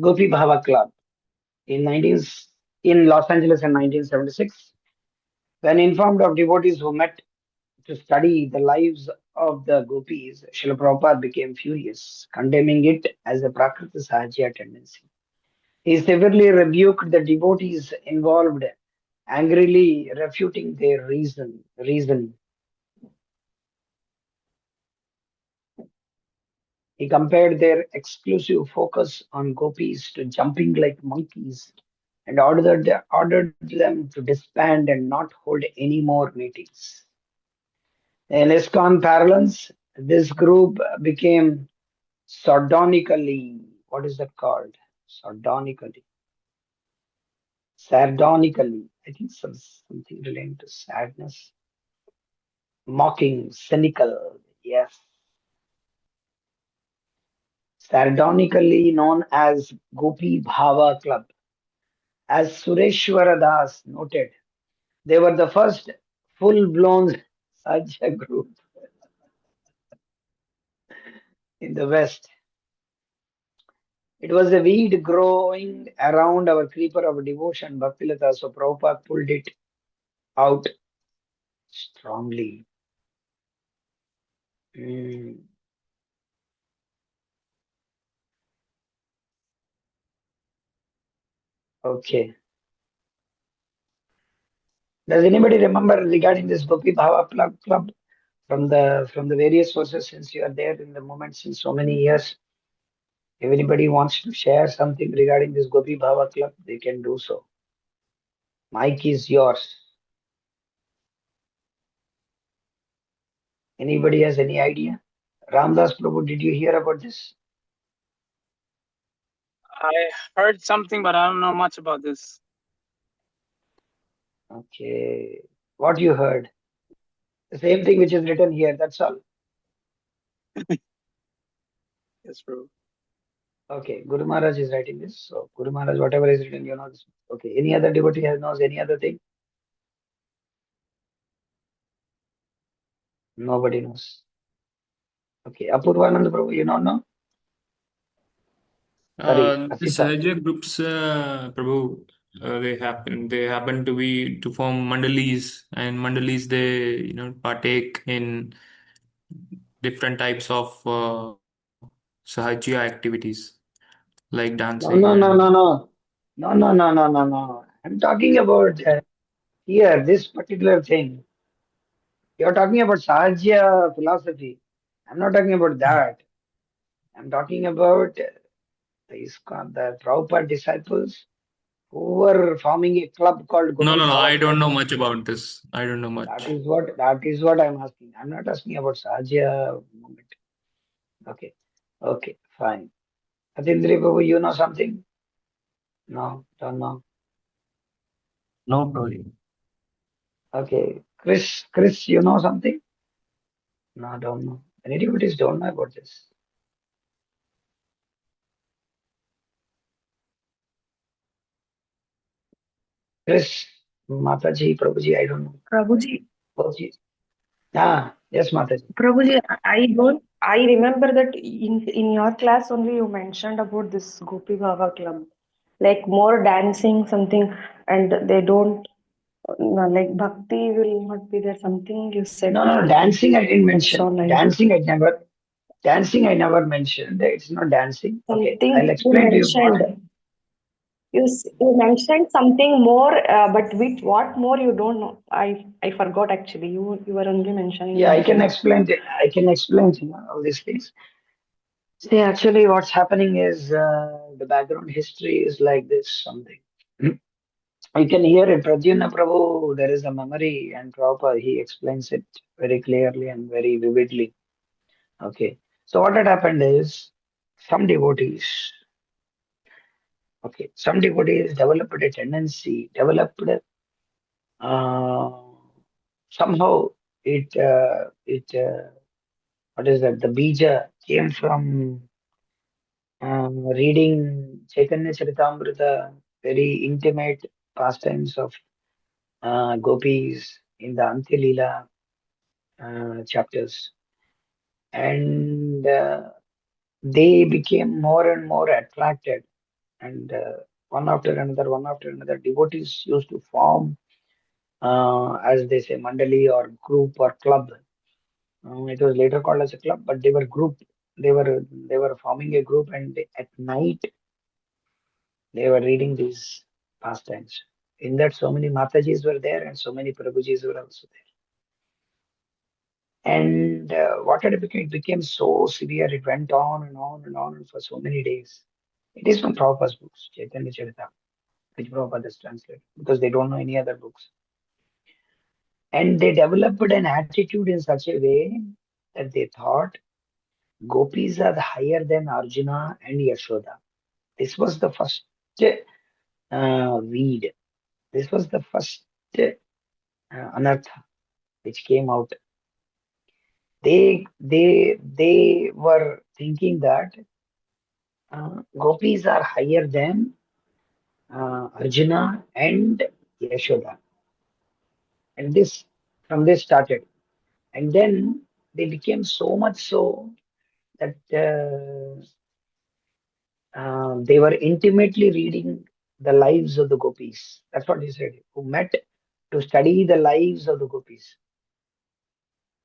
Gopi Bhava Club in Los Angeles in 1976. When informed of devotees who met to study the lives of the gopis, Srila Prabhupada became furious, condemning it as a Prakriti Sahajya tendency. He severely rebuked the devotees involved, angrily refuting their reason. He compared their exclusive focus on gopis to jumping like monkeys and ordered them to disband and not hold any more meetings. In ISKCON parlance, this group became sardonically, what is that called? Sardonically, I think something related to sadness, mocking, cynical, yes, sardonically known as Gopi Bhava Club. As Sureshwara Das noted, they were the first full-blown Sajja group in the West. It was a weed growing around our creeper of devotion, Bhaktilata, so Prabhupada pulled it out strongly. Okay. Does anybody remember regarding this Gopi Bhava Club from the various sources, since you are there in the moment since so many years? If anybody wants to share something regarding this Gopi Bhava Club, they can do so. Mic is yours. Anybody has any idea? Ramdas Prabhu, did you hear about this? I heard something, but I don't know much about this. Okay. What you heard? The same thing which is written here, that's all. Yes, Prabhu. Okay, Guru Maharaj is writing this. So Guru Maharaj, whatever is written, you know this. Okay. Any other devotee knows any other thing? Nobody knows. Okay. Apurvanand Prabhu, you don't know? Sorry, The Asita. Sahaja groups, Prabhu, they happen to form mandalis, and mandalis they partake in different types of Sahaja activities like dancing No. and No. I'm talking about here, this particular thing. You're talking about Sahajya philosophy. I'm not talking about that. I'm talking about the Prabhupada disciples who were forming a club called no, Gopi no, no. Bhava I don't Club. know much about this. I don't know That much. is what I'm asking. I'm not asking about Sahajya movement. Okay, fine. Atindri Prabhu, you know something? No, don't know. No, Prabhu. Okay. Chris, you know something? No, don't know. Any devotees don't know about this. Chris, Mataji, Prabhuji, I don't know. Prabhuji, Prabhuji. Ah, yes, Mataji. Prabhuji, I remember that in your class only you mentioned about this Gopi Bhava club, like more dancing something, and they don't like bhakti will not be there. Something you said. No, dancing I didn't mention. on Dancing I never mentioned. It's not dancing. Okay, I'll something you explain to you what. mentioned. You mentioned something more, but with what more you don't know. I forgot actually. You were only mentioning Yeah, I something. can explain. I can explain to you all these things. See, actually, what's happening is the background history is like this. Something. I can hear it. Pradyumna Prabhu, there is a memory, and Prabhupada, he explains it very clearly and very vividly. Okay. So what had happened is some devotees, some devotees developed a tendency, uh, somehow what is that? The bija came from reading Chaitanya Charitamrita, very intimate pastimes of gopis in the Antya Leela chapters. And they became more and more attracted, and one after another, devotees used to form, as they say, mandali or group or club. It was later called as a club, but they were group. They were forming a group, and at night they were reading these pastimes. In that, so many Matajis were there, and so many Prabhujis were also there. And what had become, it became so severe. It went on and on and on for so many days. It is from Prabhupada's books, Chaitanya Charita, which Prabhupada has translated, because they don't know any other books. And they developed an attitude in such a way that they thought gopis are higher than Arjuna and Yashoda. This was the first weed. This was the first anartha which came out. They were thinking that gopis are higher than Arjuna and Yashoda, and this from this started, and then they became so much so that they were intimately reading the lives of the gopis. That's what he said. Who met to study the lives of the gopis.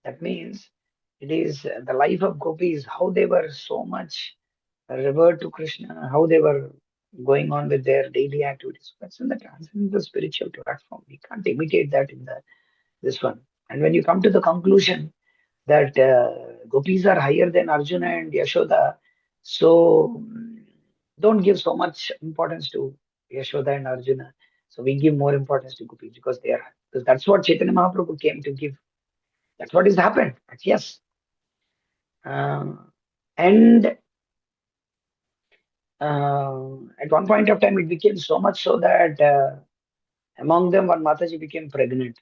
That means it is the life of gopis, how they were so much revered to Krishna, how they were going on with their daily activities. That's in the transcendental spiritual platform. We can't imitate that in this one. And when you come to the conclusion that gopis are higher than Arjuna and Yashoda, so don't give so much importance to Yashoda and Arjuna. So we give more importance to gopis because they are, because that's what Chaitanya Mahaprabhu came to give. That's what has happened. But yes, and at one point of time, it became so much so that among them, one Mataji became pregnant.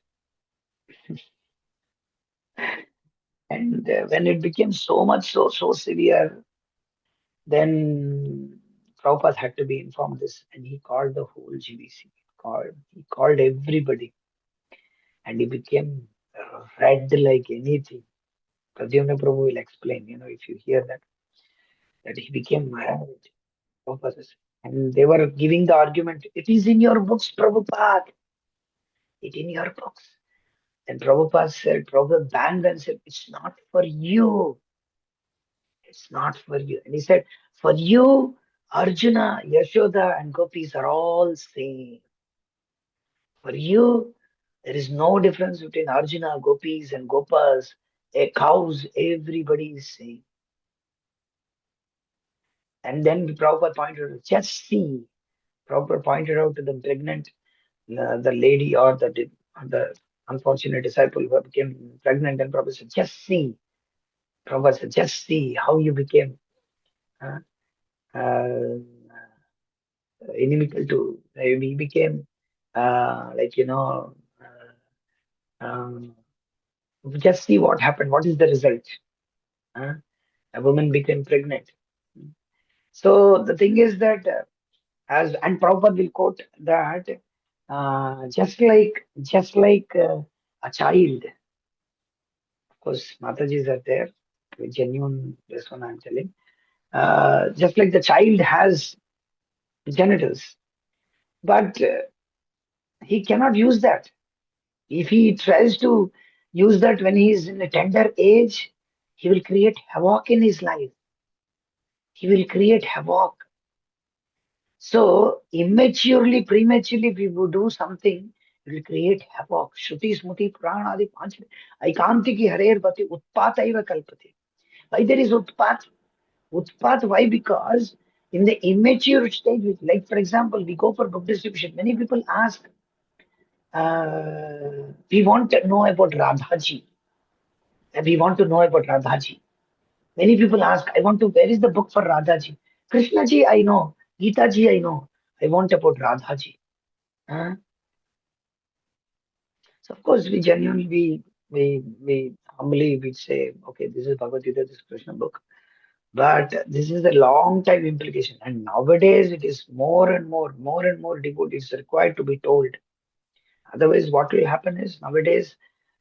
And when it became so much so severe, then Prabhupada had to be informed this, and he called the whole GBC. He called everybody, and he became red like anything. Pradyumna Prabhu will explain, if you hear that he became red. Prabhupada says. And they were giving the argument, it is in your books, Prabhupada. It in your books. And Prabhupada banged and said, it's not for you. It's not for you. And he said, for you, Arjuna, Yashoda, and gopis are all same. For you, there is no difference between Arjuna, gopis, and gopas, cows, everybody is same. And then Prabhupada pointed out, just see. Prabhupada pointed out to the pregnant, the lady or the unfortunate disciple who became pregnant, and Prabhupada said, just see. Prabhupada said, just see how you became uh, uh, inimical to, we became um, just see what happened. What is the result? Uh, a woman became pregnant. So the thing is that, and Prabhupada will quote that, just like a child, of course, Matajis are there, with genuine, this one I'm telling, just like the child has genitals, but he cannot use that. If he tries to use that when he is in a tender age, he will create havoc in his life. He will create havoc. So immaturely, prematurely, if we would do something, it will create havoc. Shruti, Smriti, Purana, Adi, Panch, Aikantiki, Harer, Bhati, Utpata, Iva Kalpati. Why there is Utpat? Utpat, why? Because in the immature stage, like for example, we go for book distribution. Many people ask, we want to know about Radhaji. We want to know about Radhaji. Many people ask, I want to, where is the book for Radhaji? Krishna ji, I know. Gita ji, I know. I want about Radhaji. Huh? So of course, we genuinely, we humbly, we say, okay, this is Bhagavad Gita, this is Krishna book. But this is a long time implication. And nowadays, it is more and more devotees required to be told. Otherwise, what will happen is nowadays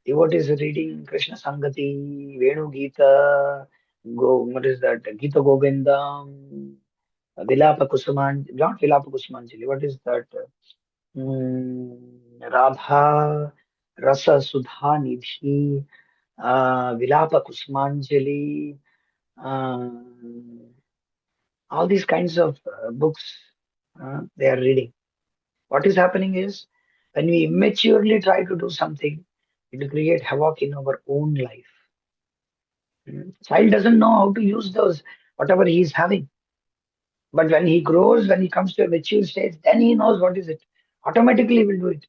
devotees are reading Krishna Sangati, Venu Gita, what is that? Gita Govindam, Vilapa Kusuman, not Vilapa Kusumanjali. What is that? Radha Rasa Sudha Nidhi, Vilapa Kusumanjali, all these kinds of books they are reading. What is happening is when we immaturely try to do something, it will create havoc in our own life. Child doesn't know how to use those, whatever he is having. But when he grows, when he comes to a mature stage, then he knows what is it. Automatically he will do it.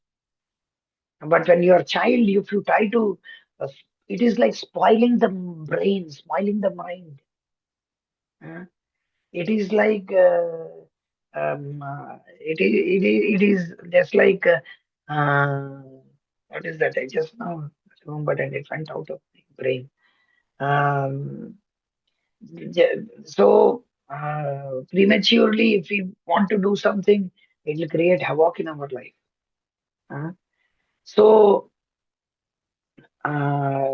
But when you are a child, if you try to, it is like spoiling the brain, spoiling the mind. It is like it is just like what is that? I just now remembered and it went out of my brain. Um, so prematurely, if we want to do something, it will create havoc in our life. Uh, so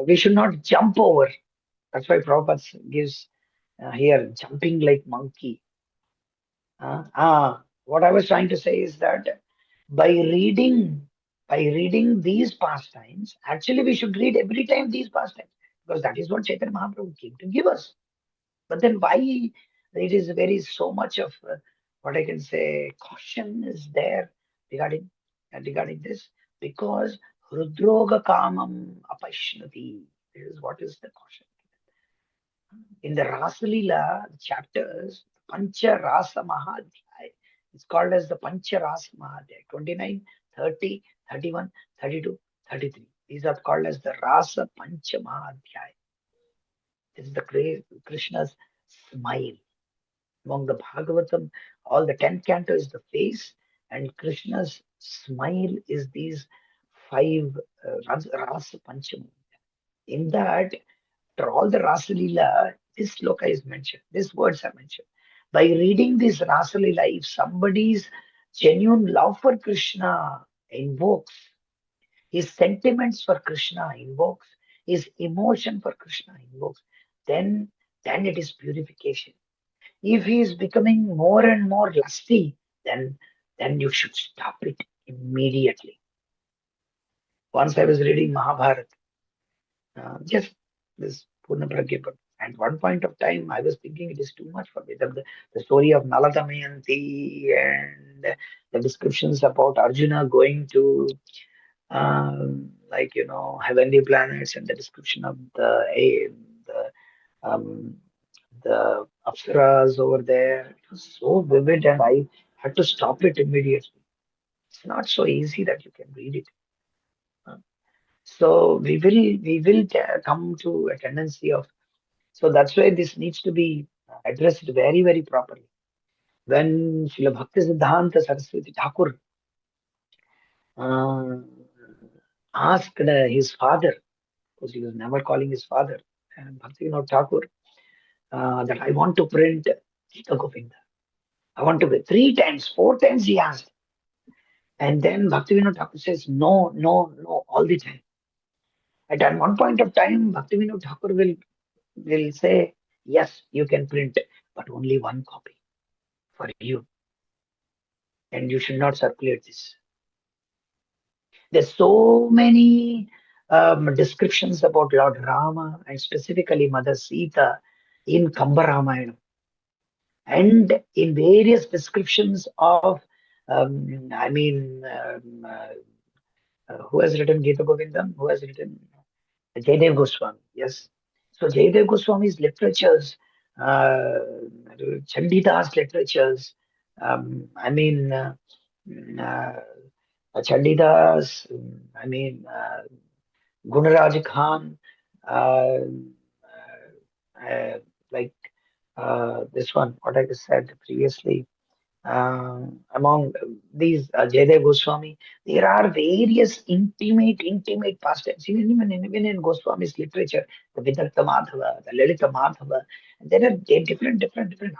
we should not jump over. That's why Prabhupada gives here jumping like monkey. What I was trying to say is that by reading these pastimes, actually we should read every time these pastimes because that is what Chaitanya Mahaprabhu came to give us. But then why it is very so much of what I can say caution is there regarding this because Rudroga Kamam Apashnati. This is what is the caution. In the Rasalila chapters, Pancha Rasa Mahadhyay, it's called as the Pancha Rasa Mahadhyay, 29, 30, 31, 32, 33. These are called as the Rasa Pancha Mahadhyay. This is the Krishna's smile. Among the Bhagavatam, all the 10th canto is the face, and Krishna's smile is these five Rasa Pancham. In that, after all the Rasalila, this sloka is mentioned, these words are mentioned. By reading this Rasalila, if somebody's genuine love for Krishna invokes, his sentiments for Krishna invokes, his emotion for Krishna invokes, then it is purification. If he is becoming more and more lusty, then you should stop it immediately. Once I was reading Mahabharata, just this Purna Pragya, but at one point of time I was thinking it is too much for me. The story of Nala Damayanti and the descriptions about Arjuna going to heavenly planets and the description of um, the apsaras over there. It was so vivid, and I had to stop it immediately. It's not so easy that you can read it. Uh, So we will come to a tendency of. So that's why this needs to be addressed very very properly. When Srila Bhakti Siddhanta Saraswati Thakur uh, asked his father, because he was never calling his father, Bhakti Vinod Thakur, that I want to print Gita Govinda. I want to be 3 times, 4 times he asked. And then Bhaktivinoda Thakur says, no, no, no, all the time. At one point of time, Bhaktivinoda Thakur will say, yes, you can print, but only one copy for you. And you should not circulate this. There's so many descriptions about Lord Rama and specifically Mother Sita in Kamba Ramayana. And in various descriptions of, who has written Gita Govindam? Who has written Jaydev Goswami? Yes. So Jaydev Goswami's literatures, Chandidas literatures, Chandidas, Gunaraj Khan, uh, uh, like this one, what I just said previously, among these Jaydev Goswami, there are various intimate pastimes. Even in Goswami's literature, the Vidartha Madhava, the Lalita Madhava, and there are different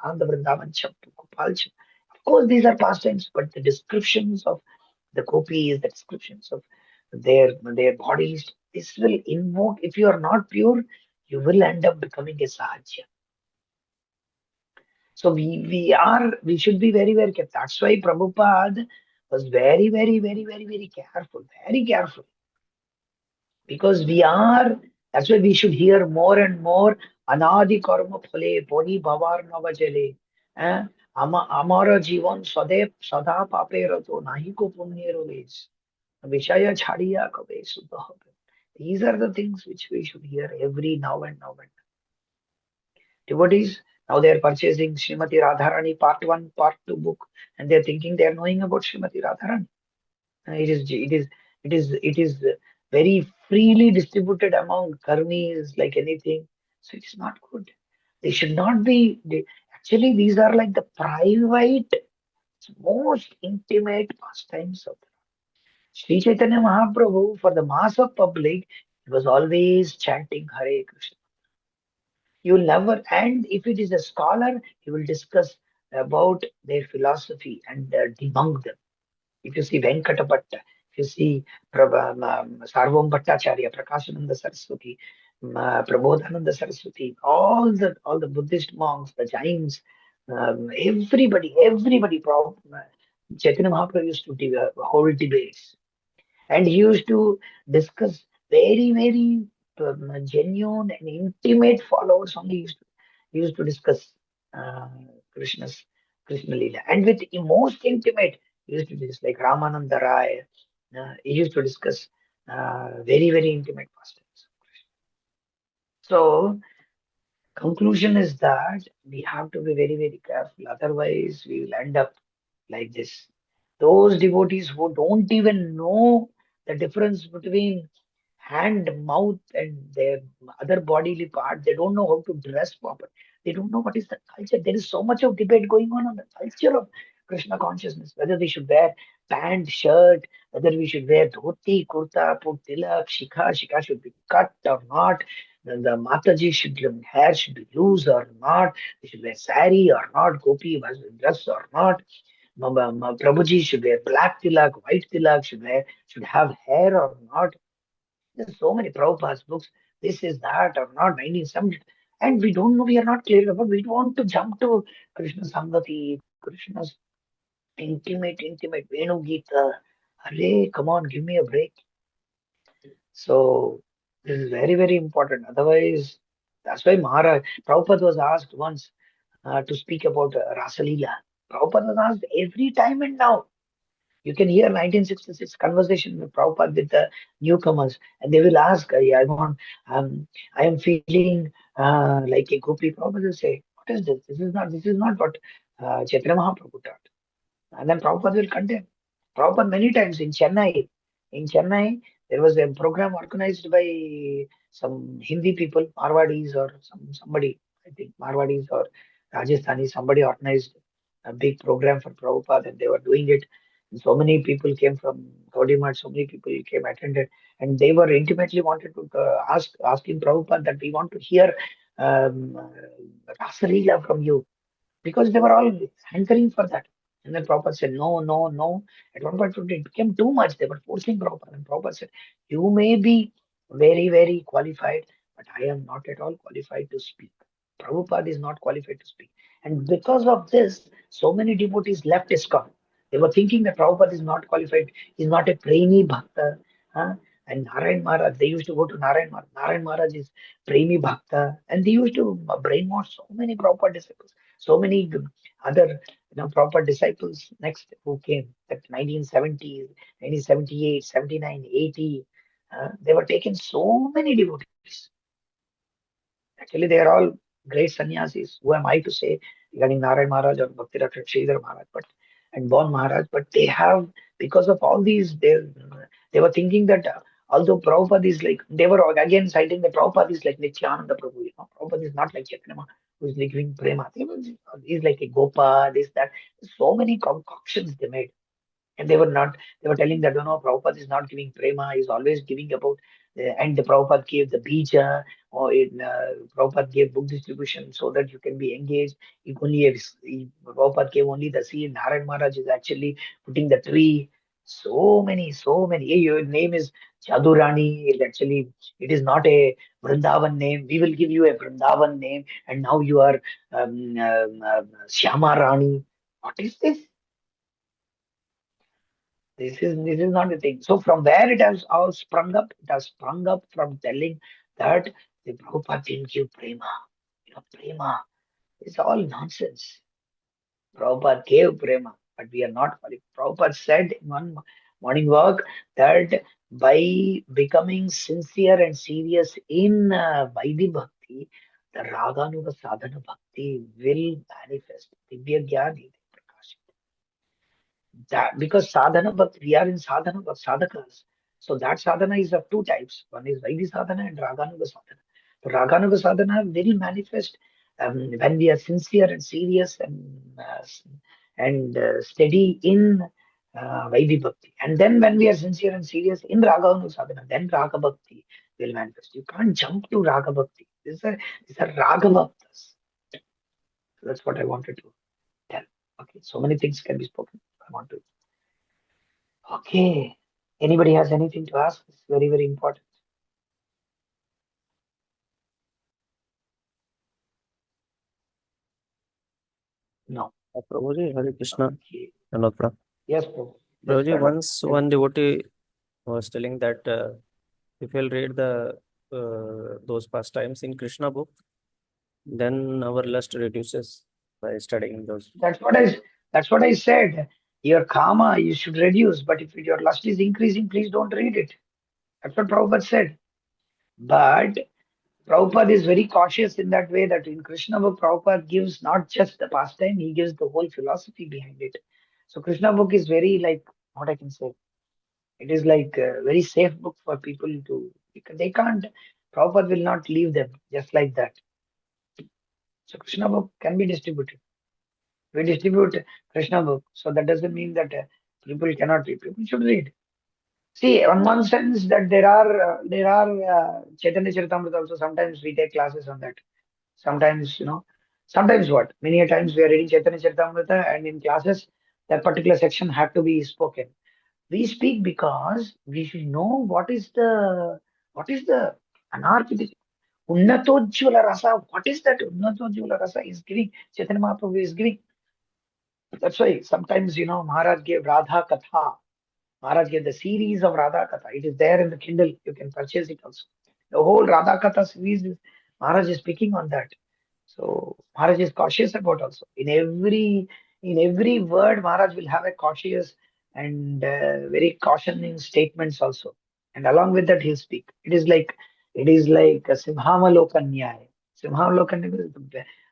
Ananda Vrindavan Chaptu, Gopal Chaptu. Of course, these are pastimes, but the descriptions of the gopis, the descriptions of their bodies, this will invoke. If you are not pure, you will end up becoming a Sahajya. So we should be very, very careful. That's why Prabhupada was very, very, very, very, very careful, very careful. Because that's why we should hear more and more Anadi Karma Phale, Poni Bhavar Navajale. Amara Jivan Sadev Sada Pape Rato Nahi ko Punyero Ves. Vishaya Chadiya Kabe Sudha. These are the things which we should hear every now and now and devotees. Now they are purchasing Srimati Radharani Part 1, Part 2 book, and they are thinking they are knowing about Srimati Radharani. It is very freely distributed among karmis like anything. So it is not good. They should not be. Actually, these are like the private, most intimate pastimes of the Sri Chaitanya Mahaprabhu. For the mass of public, he was always chanting Hare Krishna. You will never, and if it is a scholar, he will discuss about their philosophy and debunk them. If you see Venkata Bhatta, if you see Sarvam Bhattacharya, Prakashananda Saraswati, Prabodhananda Saraswati, all the Buddhist monks, the Jains, Chaitanya Mahaprabhu used to hold debates, and he used to discuss very, very genuine and intimate followers only used to discuss uh, Krishna's Krishna Leela. And with the most intimate, he used to discuss like Ramananda Rai. He used to discuss very, very intimate pastimes. So conclusion is that we have to be very, very careful. Otherwise, we will end up like this. Those devotees who don't even know the difference between hand, mouth, and their other bodily part, they don't know how to dress properly. They don't know what is the culture. There is so much of debate going on the culture of Krishna consciousness, whether we should wear pant, shirt, whether we should wear dhoti, kurta, put tilak, shikha should be cut or not. Then the Mataji hair should be loose or not. They should wear sari or not. Gopi must dress or not. Prabhuji should wear black tilak, white tilak, should have hair or not. There's so many Prabhupada's books. This is that or not, 1970. And we don't know, we are not clear about. We want to jump to Krishna Sangati, Krishna's intimate Venu Gita. Hare, come on, give me a break. So this is very, very important. Otherwise, that's why Prabhupada was asked once to speak about Rasalila. Prabhupada was asked every time and now. You can hear 1966 conversation with Prabhupada with the newcomers, and they will ask, I am feeling like a gopi." Prabhupada will say, "What is this? This is not what Chaitanya Mahaprabhu taught." And then Prabhupada will condemn. Prabhupada many times in Chennai. In Chennai, there was a program organized by some Hindi people, Marwadis or somebody, I think Marwadis or Rajasthani, somebody organized a big program for Prabhupada and they were doing it. And so many people came from Gaudiya, so many people came attended, and they were intimately wanted to asking Prabhupada that we want to hear Rasa Leela from you, because they were all hankering for that. And then Prabhupada said, no, no, no. At one point, it became too much. They were forcing Prabhupada. And Prabhupada said, you may be very, very qualified, but I am not at all qualified to speak. Prabhupada is not qualified to speak. And because of this, so many devotees left ISKCON. They were thinking that Prabhupada is not qualified. He's not a Premi Bhakta. Huh? And Narayan Maharaj, they used to go to Narayan Maharaj. Narayan Maharaj is Premi Bhakta. And they used to brainwash so many Prabhupada disciples. So many other proper disciples next who came at 1970s, 1978, 79, 80. They were taken so many devotees. Actually, they are all great sannyasis. Who am I to say regarding Narayan Maharaj or Bhakti Rakshak Sridhar Maharaj, and Bon Maharaj? But they have, because of all these, they were thinking that although Prabhupada is like, they were again citing that Prabhupada is like Nityananda Prabhu. Prabhupada is not like Chaitanya who is like giving prema. He's like a Gopa, this, that. So many concoctions they made. And they were telling that, Prabhupada is not giving prema, he's always giving about, and the Prabhupada gave the bija, or Prabhupada gave book distribution so that you can be engaged. Prabhupada gave only the seed. Narayan Maharaj is actually putting the tree. So many. Hey, your name is Jadurani. Actually, it is not a Vrindavan name. We will give you a Vrindavan name, and now you are Shyama Rani. What is this? This is not the thing. So from where it has all sprung up? It has sprung up from telling that the Prabhupada didn't give prema. Prema is all nonsense. Prabhupada gave prema, but we are not following. Prabhupada said in one morning walk that by becoming sincere and serious in Vaidhi Bhakti, the Raganuga Sadhana Bhakti will manifest. Divya Jnani, Prakash. That because sadhana bhakti, we are in sadhana sadhakas. So that sadhana is of two types. One is Vaidhi sadhana and Raganuga sadhana. So Raganuga sadhana will manifest when we are sincere and serious and steady in Vaidhi bhakti. And then when we are sincere and serious in Raganuga sadhana, then Raga bhakti will manifest. You can't jump to Raga bhakti. These are Raga bhaktas. So that's what I wanted to tell. Okay, so many things can be spoken. I want to. Okay. Anybody has anything to ask? It's very, very important. No. Prabhuji, Hare Krishna. Okay. Hello, Prabhu. Yes, Prabhu. Yes, Prabhuji, Prabhu. once one devotee was telling that if you'll read the those pastimes in Krishna book, then our lust reduces by studying those. That's what I said. Your karma you should reduce, but if your lust is increasing, please don't read it. That's what Prabhupada said. But Prabhupada is very cautious in that way that in Krishna book, Prabhupada gives not just the pastime, he gives the whole philosophy behind it. So Krishna book is very like what I can say. It is like a very safe book for people to because they can't. Prabhupada will not leave them just like that. So Krishna book can be distributed. We distribute Krishna book, so that doesn't mean that people cannot read. People should read. See, on one sense that there are Chaitanya Charitamrita also. Sometimes we take classes on that. Sometimes sometimes what? Many a times we are reading Chaitanya Charitamrita, and in classes that particular section have to be spoken. We speak because we should know what is the anarchity. Unnatojjvala rasa. What is that Unnatojjvala rasa is giving? Chaitanya Mahaprabhu is giving. That's why sometimes Maharaj gave Radha Katha. Maharaj gave the series of Radha Katha. It is there in the Kindle. You can purchase it also. The whole Radha Katha series Maharaj is speaking on that. So Maharaj is cautious about also. In every word, Maharaj will have a cautious and very cautioning statements also. And along with that, he'll speak. It is like a Simhamalokan Nyaya. Simhamalokan is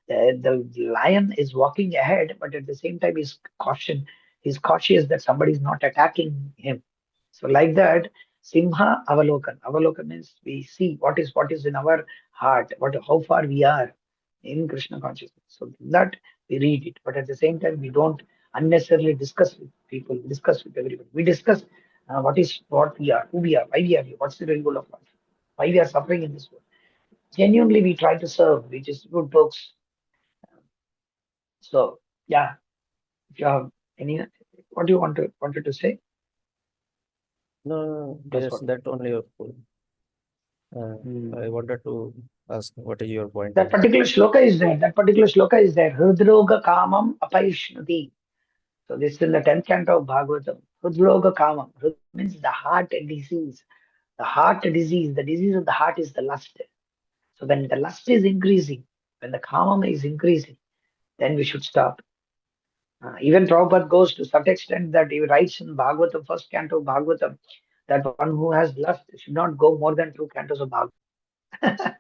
the lion is walking ahead, but at the same time he's cautious that somebody is not attacking him. So like that, Simha Avalokan. Avalokan means we see what is in our heart, how far we are in Krishna consciousness. So that we read it, but at the same time we don't unnecessarily discuss with people, discuss with everybody. We discuss what we are, who we are, why we are here, what's the real goal of life, why we are suffering in this world. Genuinely, we try to serve. We distribute books. So yeah, if you have any, what do you wanted to say? No, That's yes, what. that only. I wanted to ask what is your point That on that. particular shloka is there. That particular shloka is there. Hridroga kamam apaishnati. So this is in the 10th canto of Bhagavatam. Hridroga kamam. Hrid means the heart disease. The heart disease. The disease of the heart is the lust. So when the lust is increasing, when the kamam is increasing, then we should stop. Even Prabhupada goes to such extent that he writes in Bhagavatam, first canto of Bhagavatam, that one who has lust should not go more than 2 cantos of Bhagavatam.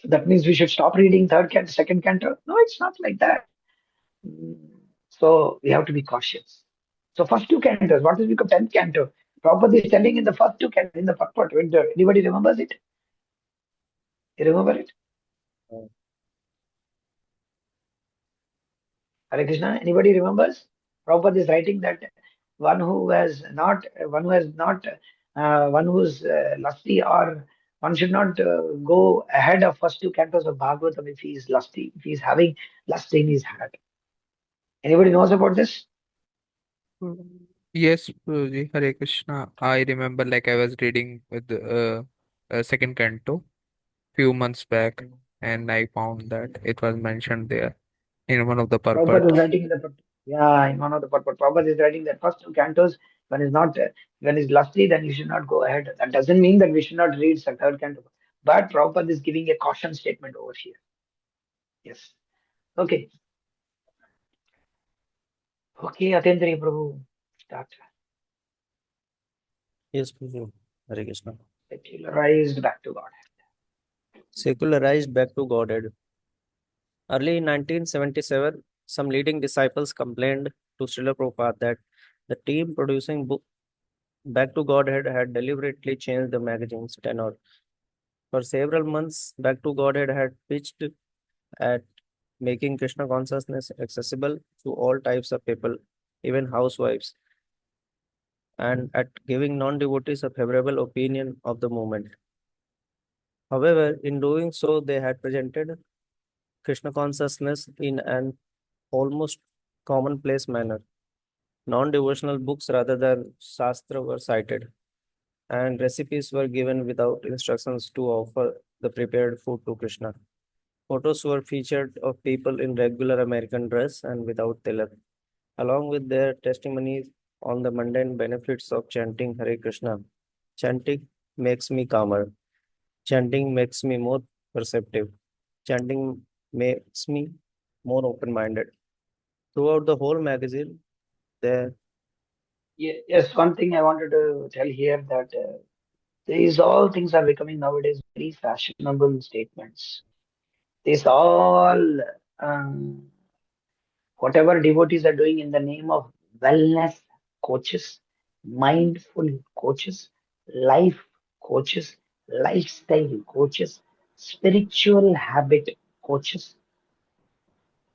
So that means we should stop reading third canto, second canto. No, it's not like that. Mm, So we have to be cautious. So first 2 cantos, what is become 10th canto? Prabhupada is telling in the first 2 cantos, in the first part. Anybody remembers it? You remember it? Uh, Hare Krishna, anybody remembers? Prabhupada is writing that one who's lusty, or one should not go ahead of first 2 cantos of Bhagavatam if he is lusty, if he is having lust in his heart. Anybody knows about this? Yes, Guruji, Hare Krishna. I remember like I was reading with second canto few months back, and I found that it was mentioned there in one of the Prabhupada is purports. writing in the yeah, in one of the purport. Prabhupada is writing that first two cantos. When is not when is lusty, then you should not go ahead. That doesn't mean that we should not read the third canto. But Prabhupada is giving a caution statement over here. Yes. Okay. Okay, Atendri Prabhu. Start. Yes, Prabhu. Hare Krishna. Secularized back to God. Secularized back to Godhead. Early in 1977, some leading disciples complained to Srila Prabhupada that the team producing book Back to Godhead had deliberately changed the magazine's tenor. For several months, Back to Godhead had pitched at making Krishna consciousness accessible to all types of people, even housewives, and at giving non devotees a favorable opinion of the movement. However, in doing so, they had presented Krishna consciousness in an almost commonplace manner. Non devotional books rather than Shastra were cited, and recipes were given without instructions to offer the prepared food to Krishna. Photos were featured of people in regular American dress and without tilak, along with their testimonies on the mundane benefits of chanting Hare Krishna. Chanting makes me calmer. Chanting makes me more perceptive. Chanting makes me more open minded. Throughout the whole magazine, there Yes, one thing I wanted to tell here that these all things are becoming nowadays very fashionable statements. These all um, whatever devotees are doing in the name of wellness coaches, mindful coaches, life coaches, lifestyle coaches, spiritual habit coaches.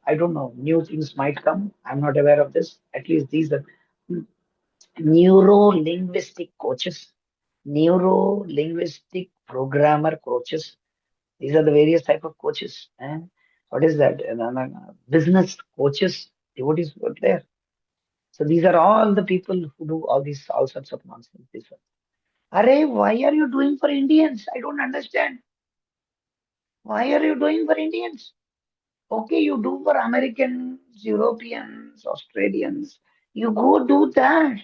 I don't know, new things might come. I'm not aware of this. At least these are neuro-linguistic coaches, neuro-linguistic programmer coaches. These are the various type of coaches. What is that? Business coaches, devotees were there. So these are all the people who do all sorts of nonsense. This one. Array, why are you doing for Indians? I don't understand. Why are you doing for Indians? Okay, you do for Americans, Europeans, Australians. You go do that.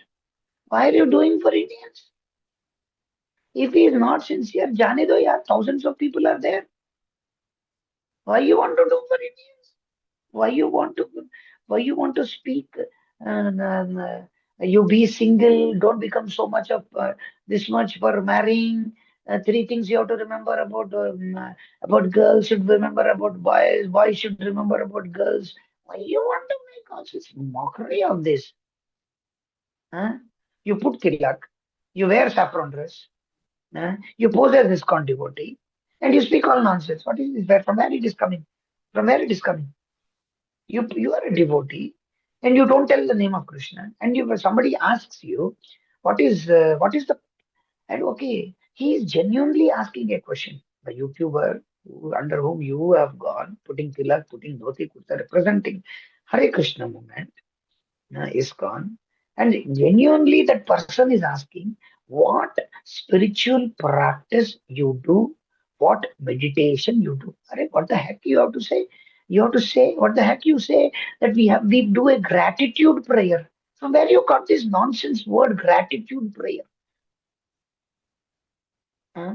Why are you doing for Indians? If he is not sincere, jane do yaar, thousands of people are there. Why you want to do for Indians? Why you want to? Why you want to speak? You be single. Don't become so much of this much for marrying. Three things you have to remember about girls. Should remember about boys. Boys should remember about girls. Why you want to make all this mockery of this? Huh? You put tilak. You wear saffron dress. You pose as ISKCON devotee. And you speak all nonsense. What is this? From where it is coming? From where it is coming? You are a devotee and you don't tell the name of Krishna. And you somebody asks you, what is the and okay, he is genuinely asking a question. The YouTuber under whom you have gone, putting tilak, putting dhoti kurta, representing Hare Krishna movement, ISKCON, and genuinely that person is asking what spiritual practice you do, what meditation you do. Arey, what the heck you have to say? You have to say what the heck you say that we do a gratitude prayer. From where you got this nonsense word gratitude prayer? Huh?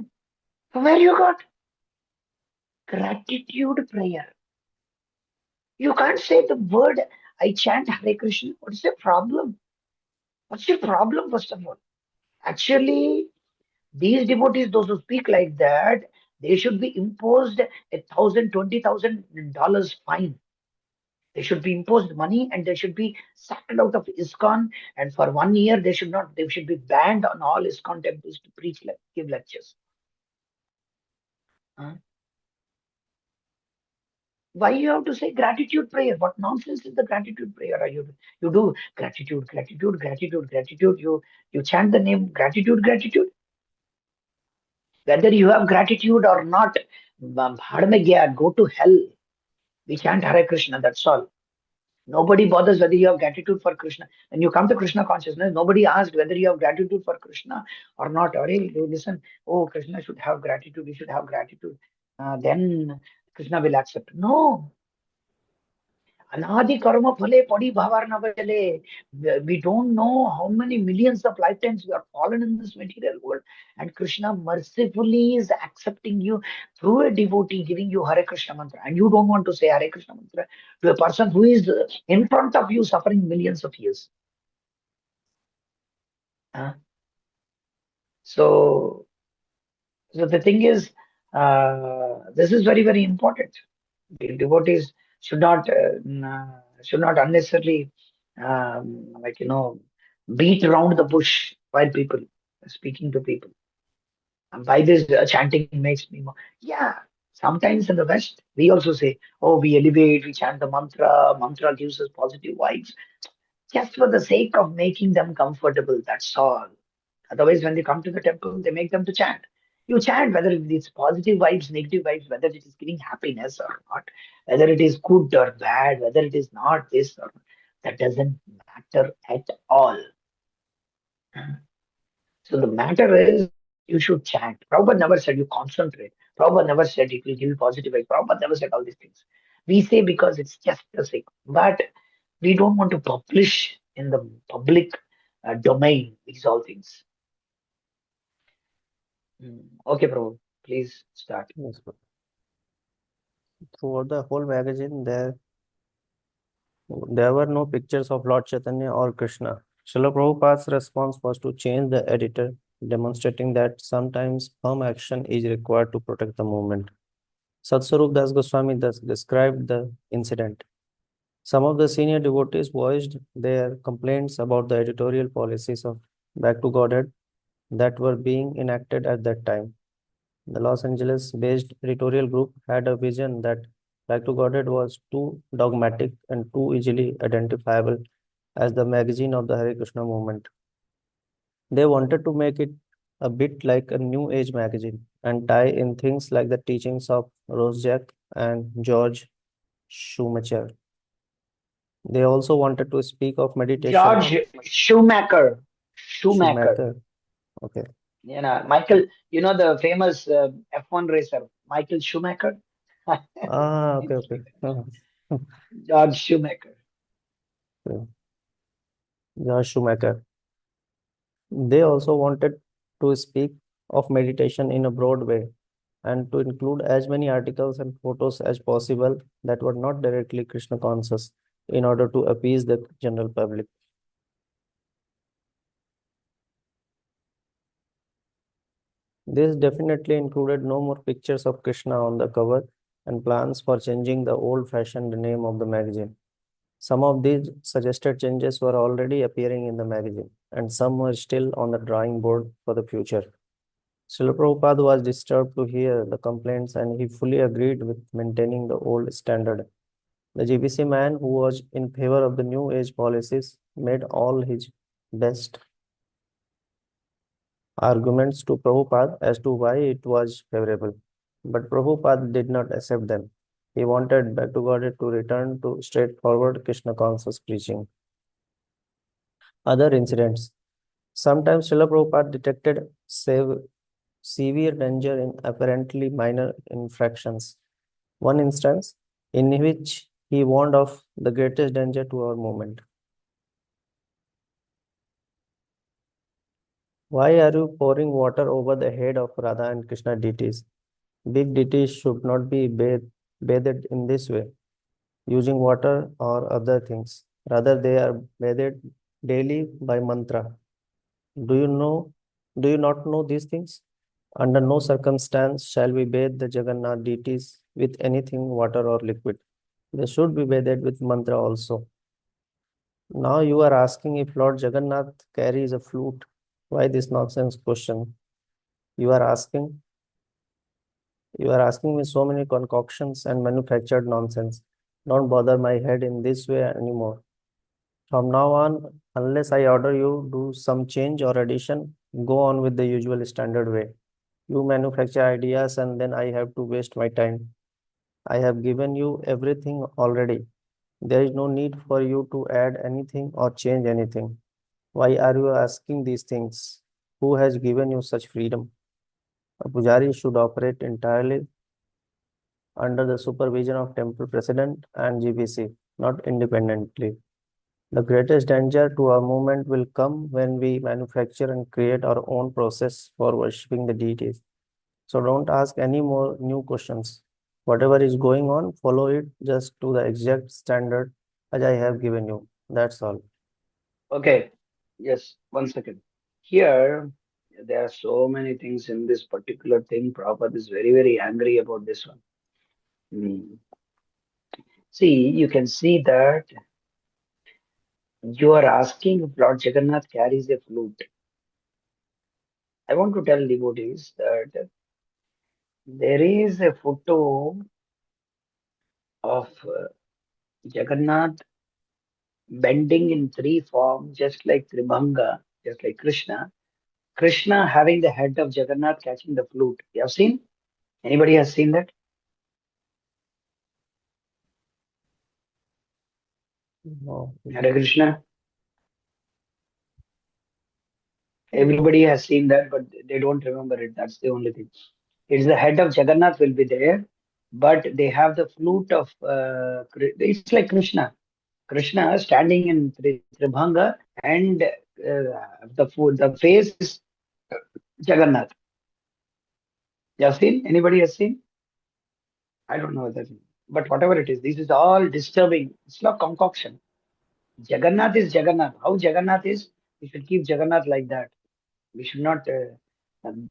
From where you got gratitude prayer? You can't say the word I chant Hare Krishna. What's the problem? What's your problem, first of all? Actually, these devotees, those who speak like that, they should be imposed $1,000, $20,000 fine. They should be imposed money and they should be sacked out of ISKCON. And for 1 year, they should not. They should be banned on all ISKCON temples to preach, give lectures. Huh? Why you have to say gratitude prayer? What nonsense is the gratitude prayer? Are you do gratitude, gratitude, gratitude, gratitude? You chant the name gratitude, gratitude. Whether you have gratitude or not, bhad mein gaya, go to hell. We chant Hare Krishna, that's all. Nobody bothers whether you have gratitude for Krishna. When you come to Krishna consciousness, nobody asked whether you have gratitude for Krishna or not. Or hey, you listen, oh, Krishna should have gratitude, you should have gratitude. Then Krishna will accept. No. Anadi karma phale padi bhavar na bhale. We don't know how many millions of lifetimes we are fallen in this material world. And Krishna mercifully is accepting you through a devotee, giving you Hare Krishna mantra. And you don't want to say Hare Krishna mantra to a person who is in front of you suffering millions of years. Uh, so, so the thing is, this is very, very important. The devotees should not unnecessarily like beat around the bush while people speaking to people. And by this chanting makes me more. Yeah, sometimes in the West we also say, oh, we elevate, we chant the mantra. Mantra gives us positive vibes, just for the sake of making them comfortable. That's all. Otherwise, when they come to the temple, they make them to chant. You chant whether it's positive vibes, negative vibes, whether it is giving happiness or not, whether it is good or bad, whether it is not this or not. That doesn't matter at all. So the matter is you should chant. Prabhupada never said you concentrate. Prabhupada never said it will give you positive vibes. Prabhupada never said all these things. We say because it's just the sake. But we don't want to publish in the public domain these all things. Okay, Prabhu, please start. Yes, bro. Throughout the whole magazine, there were no pictures of Lord Chaitanya or Krishna. Srila Prabhupada's response was to change the editor, demonstrating that sometimes firm action is required to protect the movement. Satswarup Das Goswami thus described the incident. Some of the senior devotees voiced their complaints about the editorial policies of Back to Godhead that were being enacted at that time. The Los Angeles-based editorial group had a vision that Back to Godhead was too dogmatic and too easily identifiable as the magazine of the Hare Krishna movement. They wanted to make it a bit like a New Age magazine and tie in things like the teachings of Rosjak and George Schumacher. They also wanted to speak of meditation. George Schumacher. Schumacher. Okay. Michael, the famous F1 racer, Michael Schumacher? Okay. George Schumacher. George Schumacher. They also wanted to speak of meditation in a broad way and to include as many articles and photos as possible that were not directly Krishna conscious in order to appease the general public. This definitely included no more pictures of Krishna on the cover and plans for changing the old-fashioned name of the magazine. Some of these suggested changes were already appearing in the magazine, and some were still on the drawing board for the future. Srila Prabhupada was disturbed to hear the complaints and he fully agreed with maintaining the old standard. The GBC man who was in favor of the New Age policies made all his best arguments to Prabhupada as to why it was favorable. But Prabhupada did not accept them. He wanted Back to Godhead to return to straightforward Krishna conscious preaching. Other incidents. Sometimes Srila Prabhupada detected severe danger in apparently minor infractions. One instance in which he warned of the greatest danger to our movement. Why are you pouring water over the head of Radha and Krishna deities? Big deities should not be bathed in this way, using water or other things. Rather, they are bathed daily by mantra. Do you not know these things? Under no circumstance shall we bathe the Jagannath deities with anything, water or liquid. They should be bathed with mantra also. Now you are asking if Lord Jagannath carries a flute. Why this nonsense question? You are asking me so many concoctions and manufactured nonsense. Don't bother my head in this way anymore. From now on, unless I order you do some change or addition, go on with the usual standard way. You manufacture ideas and then I have to waste my time. I have given you everything already. There is no need for you to add anything or change anything. Why are you asking these things? Who has given you such freedom? A pujari should operate entirely under the supervision of temple president and GBC, not independently. The greatest danger to our movement will come when we manufacture and create our own process for worshipping the deities. So don't ask any more new questions. Whatever is going on, follow it just to the exact standard as I have given you. That's all. Okay, yes, one second. Here, there are so many things in this particular thing. Prabhupada is very, very angry about this one. Hmm. See, you can see that you are asking if Lord Jagannath carries a flute. I want to tell devotees that there is a photo of Jagannath bending in three forms, just like Tribhanga, just like Krishna. Krishna having the head of Jagannath catching the flute. You have seen? Anybody has seen that? No. Hare Krishna. Everybody has seen that, but they don't remember it. That's the only thing. It's the head of Jagannath will be there, but they have the flute of. It's like Krishna. Krishna standing in Tribhanga, and the face is Jagannath. You have seen? Anybody has seen? I don't know that, but whatever it is, this is all disturbing. It's not concoction. Jagannath is Jagannath. How Jagannath is, we should keep Jagannath like that. We should not.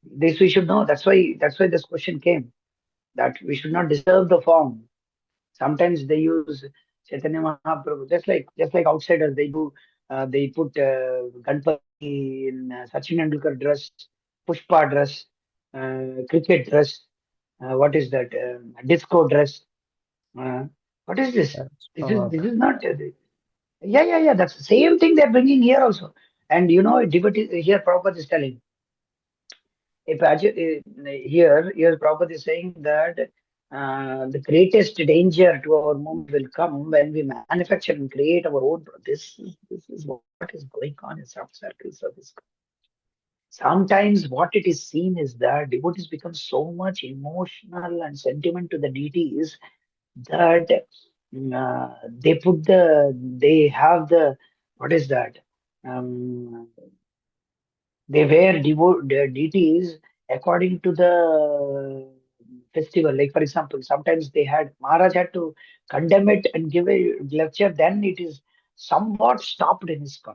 This we should know. That's why this question came. That we should not disturb the form. Sometimes they use Chaitanya Mahaprabhu, just like outsiders. They put Ganpati in Sachin Tendulkar dress, Pushpa dress, cricket dress. What is that? Disco dress. Uh, what is this? That's This is not. this is not. Yeah. That's the same thing they're bringing here also. And devotee here Prabhupada is telling. Here Prabhupada is saying that the greatest danger to our movement will come when we manufacture and create our own. This is what is going on in some circles of this. Sometimes what it is seen is that devotees become so much emotional and sentiment to the deities that they have the, what is that? Um, they wear the deities according to the festival. Like for example, sometimes Maharaj had to condemn it and give a lecture. Then it is somewhat stopped in ISKCON.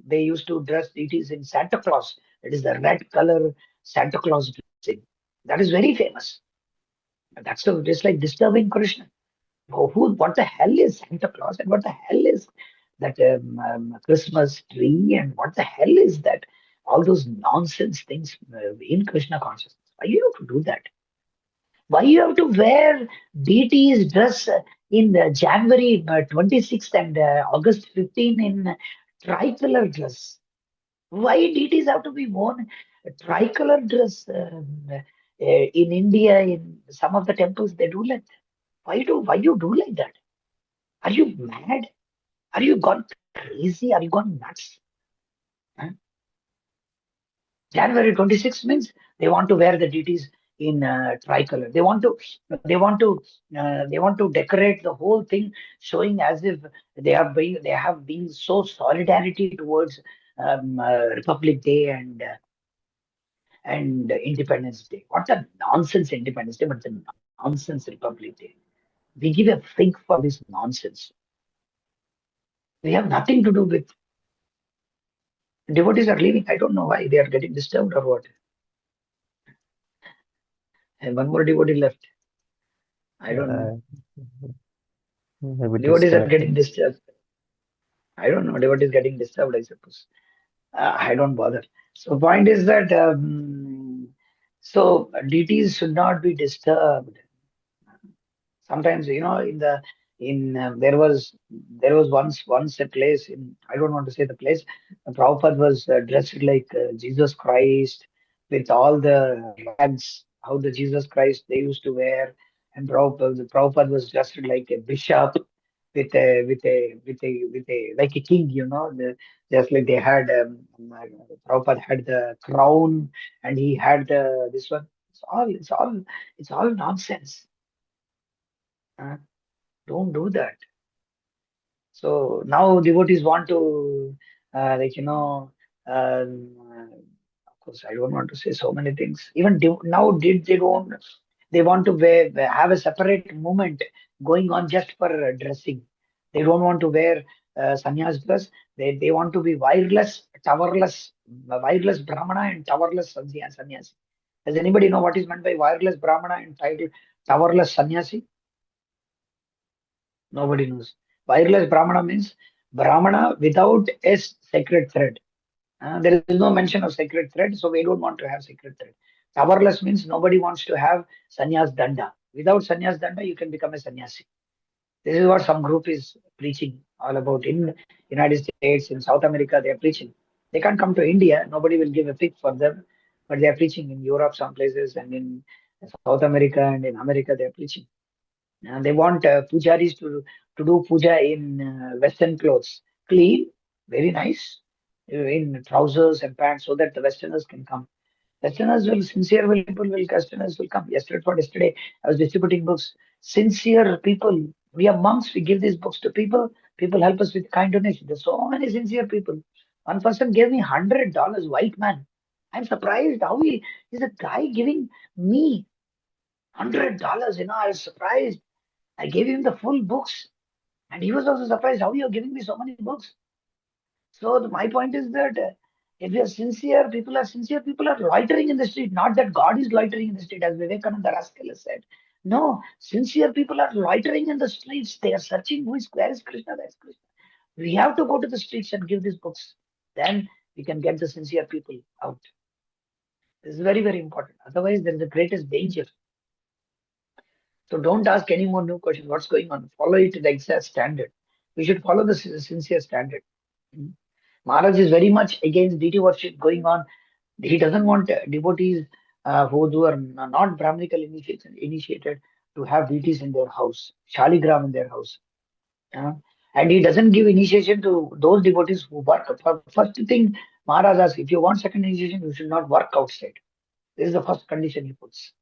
They used to dress deities in Santa Claus. It is the red color Santa Claus dressing. That is very famous. That's just like disturbing Krishna. What the hell is Santa Claus, and what the hell is that Christmas tree, and what the hell is that? All those nonsense things in Krishna consciousness. Why you have to do that? Why you have to wear deities dress in January 26th and August 15 in tricolor dress? Why deities have to be worn a tricolor dress? In India, in some of the temples, they do like that. Why you do like that? Are you mad? Are you gone crazy? Are you gone nuts? Huh? January 26th means they want to wear the deities in tricolor. They want to decorate the whole thing, showing as if they have been so solidarity towards Republic Day and Independence Day. What a nonsense Independence Day, but the nonsense Republic Day. We give a fig for this nonsense. We have nothing to do with. Devotees are leaving. I don't know why they are getting disturbed or what. And one more devotee left. I don't know. Uh, Maybe Devotees are disconnected. getting disturbed. I don't know. Devotees getting disturbed, I suppose. I don't bother. So point is that so deities should not be disturbed. Sometimes there was once a place in, I don't want to say the place. Prabhupada was dressed like Jesus Christ with all the rags, how the Jesus Christ they used to wear, and Prabhupada was dressed like a bishop, like a king, just like they had Prabhupada had the crown and he had the this one. It's all nonsense. Uh, don't do that. So now devotees want to, like, of course, I don't want to say so many things. Even now, they want to have a separate movement going on just for dressing. They don't want to wear sannyas dress. They want to be wireless brahmana and towerless sannyasi. Does anybody know what is meant by wireless brahmana and towerless sannyasi? Nobody knows. Wireless Brahmana means Brahmana without a sacred thread. There is no mention of sacred thread, so we don't want to have sacred thread. Towerless means nobody wants to have sannyas danda. Without sannyas danda, you can become a sannyasi. This is what some group is preaching all about in United States, in South America. They are preaching. They can't come to India. Nobody will give a fig for them, but they are preaching in Europe, some places, and in South America and in America. They are preaching. They want pujaris to do puja in Western clothes, clean, very nice, in trousers and pants, so that the Westerners can come. Westerners will, sincere will people will, Westerners will come. Yesterday, I was distributing books. Sincere people, we are monks, we give these books to people. People help us with kind donation. There's so many sincere people. One person gave me $100, white man. I'm surprised how he is a guy giving me $100. I was surprised. I gave him the full books, and he was also surprised how you're giving me so many books. So my point is that if you are sincere, people are loitering in the street. Not that God is loitering in the street, as Vivekananda Rascal has said. No, sincere people are loitering in the streets. They are searching where is Krishna, where is Krishna. We have to go to the streets and give these books. Then we can get the sincere people out. This is very, very important. Otherwise, there is the greatest danger. So don't ask any more new questions. What's going on? Follow it to the exact standard. We should follow the sincere standard. Mm. Maharaj is very much against deity worship going on. He doesn't want devotees who are not Brahminical initiated to have deities in their house, Shaligram in their house. Uh, and he doesn't give initiation to those devotees who work. First thing, Maharaj asks, if you want second initiation, you should not work outside. This is the first condition he puts.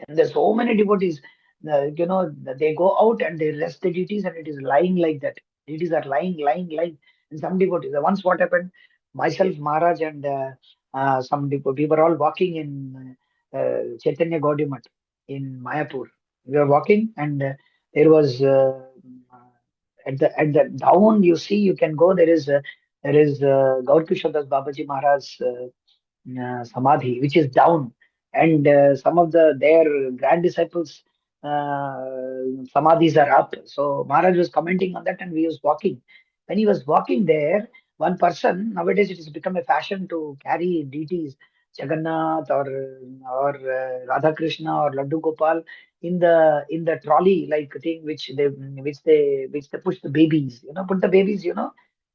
And there's so many devotees, they go out and they rest the deities and it is lying like that. Deities are lying. And some devotees, once what happened, myself, Maharaj, and some devotees, we were all walking in Chaitanya Gaudiya Math in Mayapur. We were walking and there was, at the down, you see, you can go, there is Gaur Kishore Das Babaji Maharaj Samadhi, which is down, and some of their grand disciples Samadhis are up. So Maharaj was commenting on that, and we was walking. When he was walking there, one person, nowadays it has become a fashion to carry deities, Jagannath or Radha Krishna or Laddu Gopal in the trolley like thing which they push the babies. Put the babies.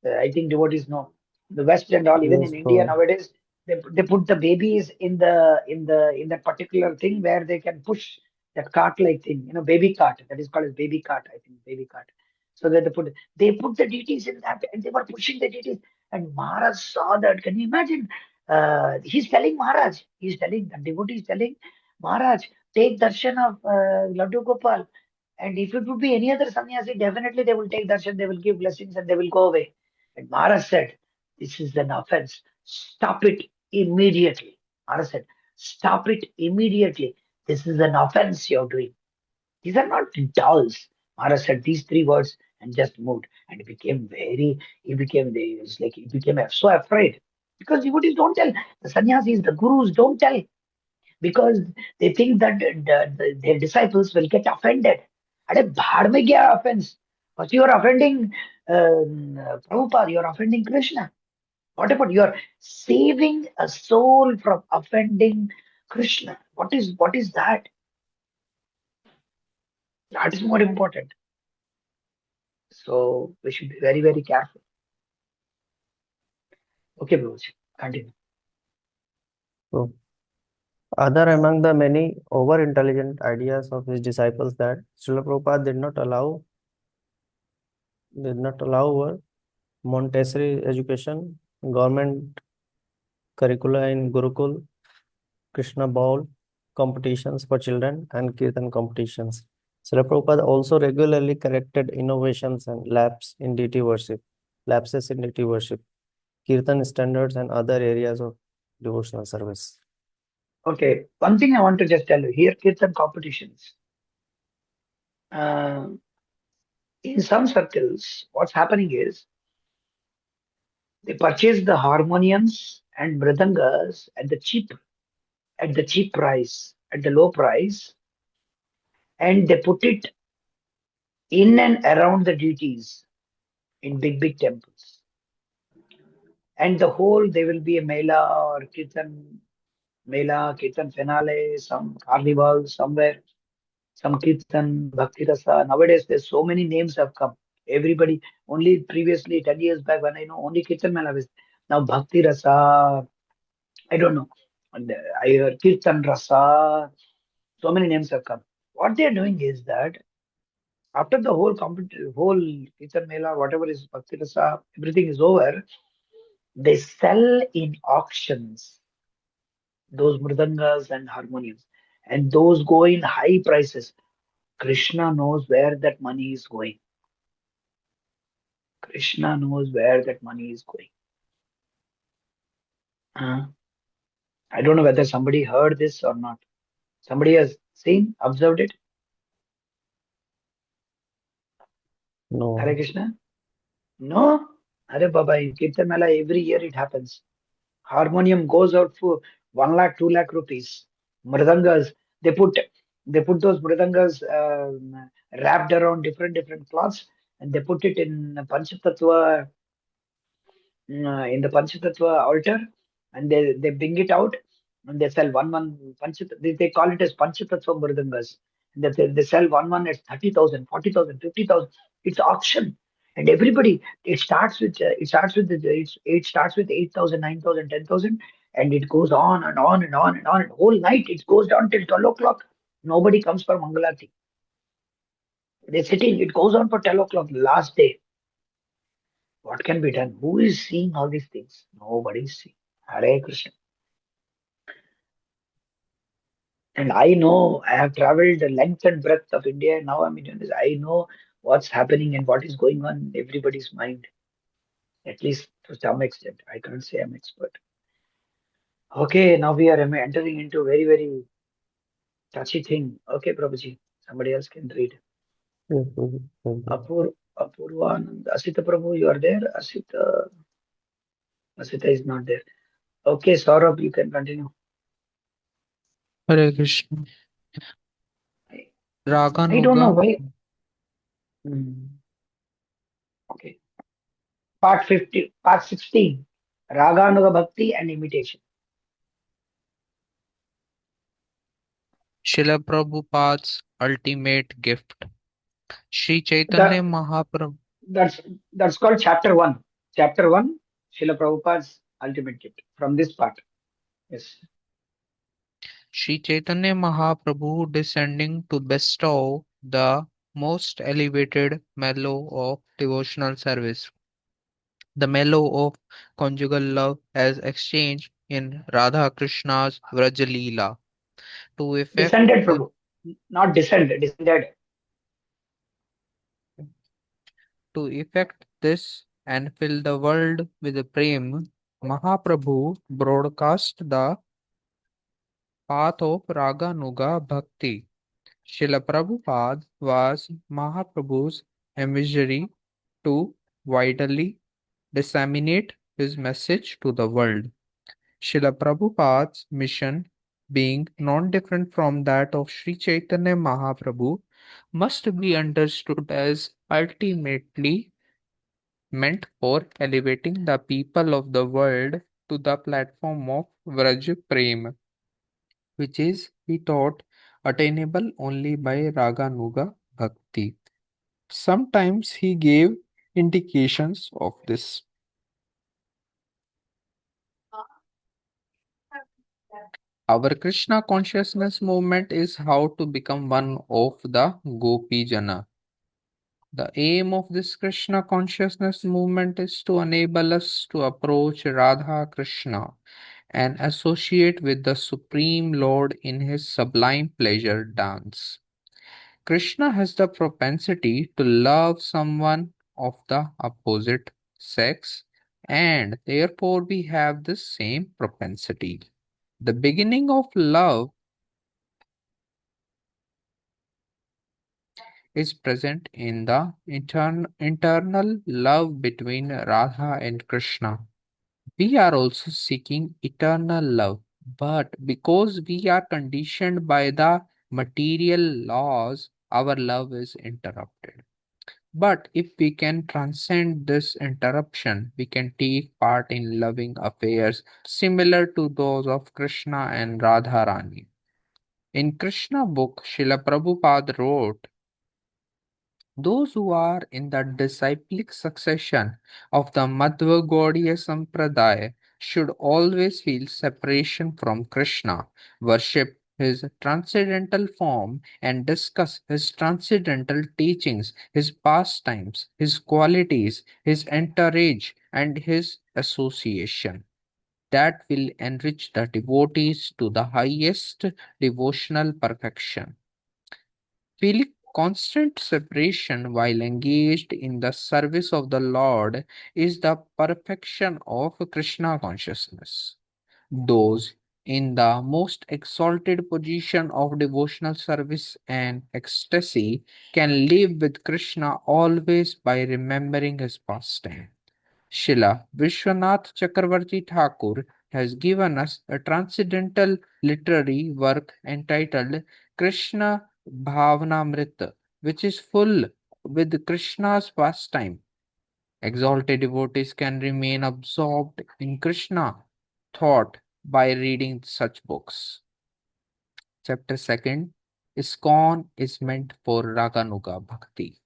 I think devotees know the West and all. Even Yes, in India Prabhu. nowadays, they put the babies in that particular thing where they can push that cart like thing, baby cart. That is called as baby cart, I think, baby cart. So that they put the deities in that and they were pushing the deities. And Maharaj saw that. Can you imagine? He's telling the devotee is telling Maharaj, take darshan of Laddu Gopal. And if it would be any other sannyasi, definitely they will take darshan, they will give blessings and they will go away. And Maharaj said, this is an offense. Stop it immediately. Maharaj said, stop it immediately. This is an offense you're doing. These are not dolls. Maharaj said these three words and just moved. And he became so afraid. Because devotees don't tell. The sannyasis, the gurus don't tell. Because they think that their disciples will get offended. Are bhad mein gaya offense? But you are offending Prabhupada, you are offending Krishna. What about you are saving a soul from offending Krishna? What is that? That is more important. So we should be very, very careful. Okay, Bhuj, continue. So, other among the many over-intelligent ideas of his disciples that Srila Prabhupada did not allow They did not allow Montessori education, government curricula in Gurukul, Krishna Ball competitions for children, and Kirtan competitions. Srila Prabhupada also regularly corrected innovations and lapses in deity worship, Kirtan standards, and other areas of devotional service. Okay, one thing I want to just tell you here, Kirtan competitions. Uh, in some circles, what's happening is they purchase the harmoniums and mridangas at the cheap price, at the low price, and they put it in and around the deities in big temples. And the whole there will be a kirtan finale, some carnival somewhere, some kirtan, bhakti rasa. Nowadays, there's so many names have come. Everybody, only previously 10 years back when I know only kirtan mela was now bhakti rasa. I don't know. And I hear kirtan rasa. So many names have come. What they are doing is that after the whole kirtan mela, whatever is bhakti rasa, everything is over. They sell in auctions those mridangas and harmoniums, and those go in high prices. Krishna knows where that money is going. Krishna knows where that money is going. Uh, I don't know whether somebody heard this or not. Somebody has seen, observed it. Hare No, Krishna? No? Hare Baba, in Kirtan Mela every year it happens. Harmonium goes out for 1 lakh, 2 lakh rupees. Mridangas, they put they put those mridangas wrapped around different cloths, and they put it in Panchatattva in the Panchatattva altar, and they bring it out and they sell they call it as Panchatattva Mridangas. And they sell one at 30,000, 40,000, 50,000. It's auction. And everybody, it starts with 8,000, 9,000, 10,000, and it goes on and on and on and on. And whole night it goes down till 12 o'clock. Nobody comes for Mangalati. They're sitting, it goes on for 12 o'clock, last day. What can be done? Who is seeing all these things? Nobody is seeing. Hare Krishna. And I know I have traveled the length and breadth of India. Now I'm in this. I know what's happening and what is going on in everybody's mind, at least to some extent. I can't say I'm expert. Okay, now we are entering into very touchy thing. Okay, Prabhuji, somebody else can read. yes, yes, yes. Apurvanand. Asita Prabhu, you are there? Asita is not there. Okay, Saurabh, you can continue. Hare Krishna. I, I don't know Raganuga. why. Hmm, okay. Part 16. Raganuga Bhakti and Imitation. Srila Prabhupada's ultimate gift. Sri Chaitanya That Mahaprabhu. that's that's called chapter 1. Chapter 1, Srila Prabhupada's ultimate gift. From this part. Yes. Sri Chaitanya Mahaprabhu descending to bestow the most elevated mellow of devotional service, the mellow of conjugal love as exchanged in Radha Krishna's Vraja to effect Descended this, Prabhu. Not descended. and fill the world with prem. Mahaprabhu broadcast the path of Raganuga Bhakti. Srila Prabhupada was Mahaprabhu's emissary to widely disseminate his message to the world. Srila Prabhupada's mission, being non different from that of Sri Chaitanya Mahaprabhu, must be understood as ultimately meant for elevating the people of the world to the platform of Vraj Prem, which is, he taught, attainable only by Raganuga Bhakti. Sometimes he gave indications of this. Our Krishna consciousness movement is how to become one of the Gopi Jana. The aim of this Krishna consciousness movement is to enable us to approach Radha Krishna and associate with the Supreme Lord in his sublime pleasure dance. Krishna has the propensity to love someone of the opposite sex, and therefore we have the same propensity. The beginning of love is present in the internal love between Radha and Krishna. We are also seeking eternal love, but because we are conditioned by the material laws, our love is interrupted. But if we can transcend this interruption, we can take part in loving affairs similar to those of Krishna and Radharani. In Krishna book, Srila Prabhupada wrote, those who are in the disciplic succession of the Madhva Gaudiya Sampradaya should always feel separation from Krishna, worship his transcendental form, and discuss his transcendental teachings, his pastimes, his qualities, his entourage, and his association. That will enrich the devotees to the highest devotional perfection. Feeling constant separation while engaged in the service of the Lord is the perfection of Krishna consciousness. Those in the most exalted position of devotional service and ecstasy can live with Krishna always by remembering his pastime. Srila Vishwanath Chakravarti Thakur has given us a transcendental literary work entitled Krishna Bhavanamrita, which is full with Krishna's pastime. Exalted devotees can remain absorbed in Krishna thought by reading such books. Chapter 2, ISKCON is meant for Raganuga Bhakti.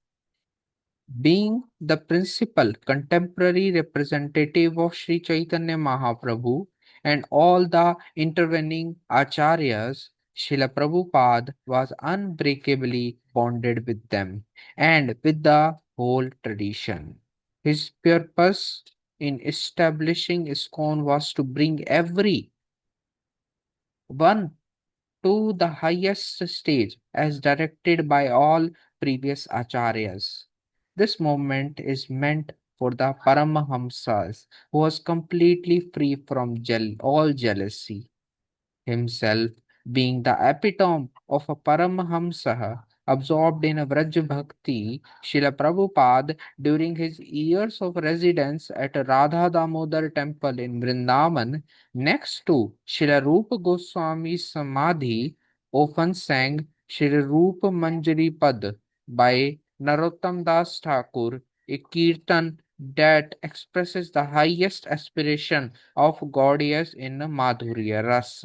Being the principal contemporary representative of Sri Chaitanya Mahaprabhu and all the intervening acharyas, Srila Prabhupada was unbreakably bonded with them and with the whole tradition. His purpose in establishing ISKCON was to bring every one to the highest stage as directed by all previous acharyas. This movement is meant for the Paramahamsas who was completely free from all jealousy, himself being the epitome of a Paramahamsa absorbed in a Vraj Bhakti. Srila Prabhupada, during his years of residence at Radha Damodar temple in Vrindavan, next to Srila Rupa Goswami's Samadhi, often sang Srila Rupa Manjari Pad by Narottam Das Thakur, a kirtan that expresses the highest aspiration of Gaudiya in Madhurya Ras.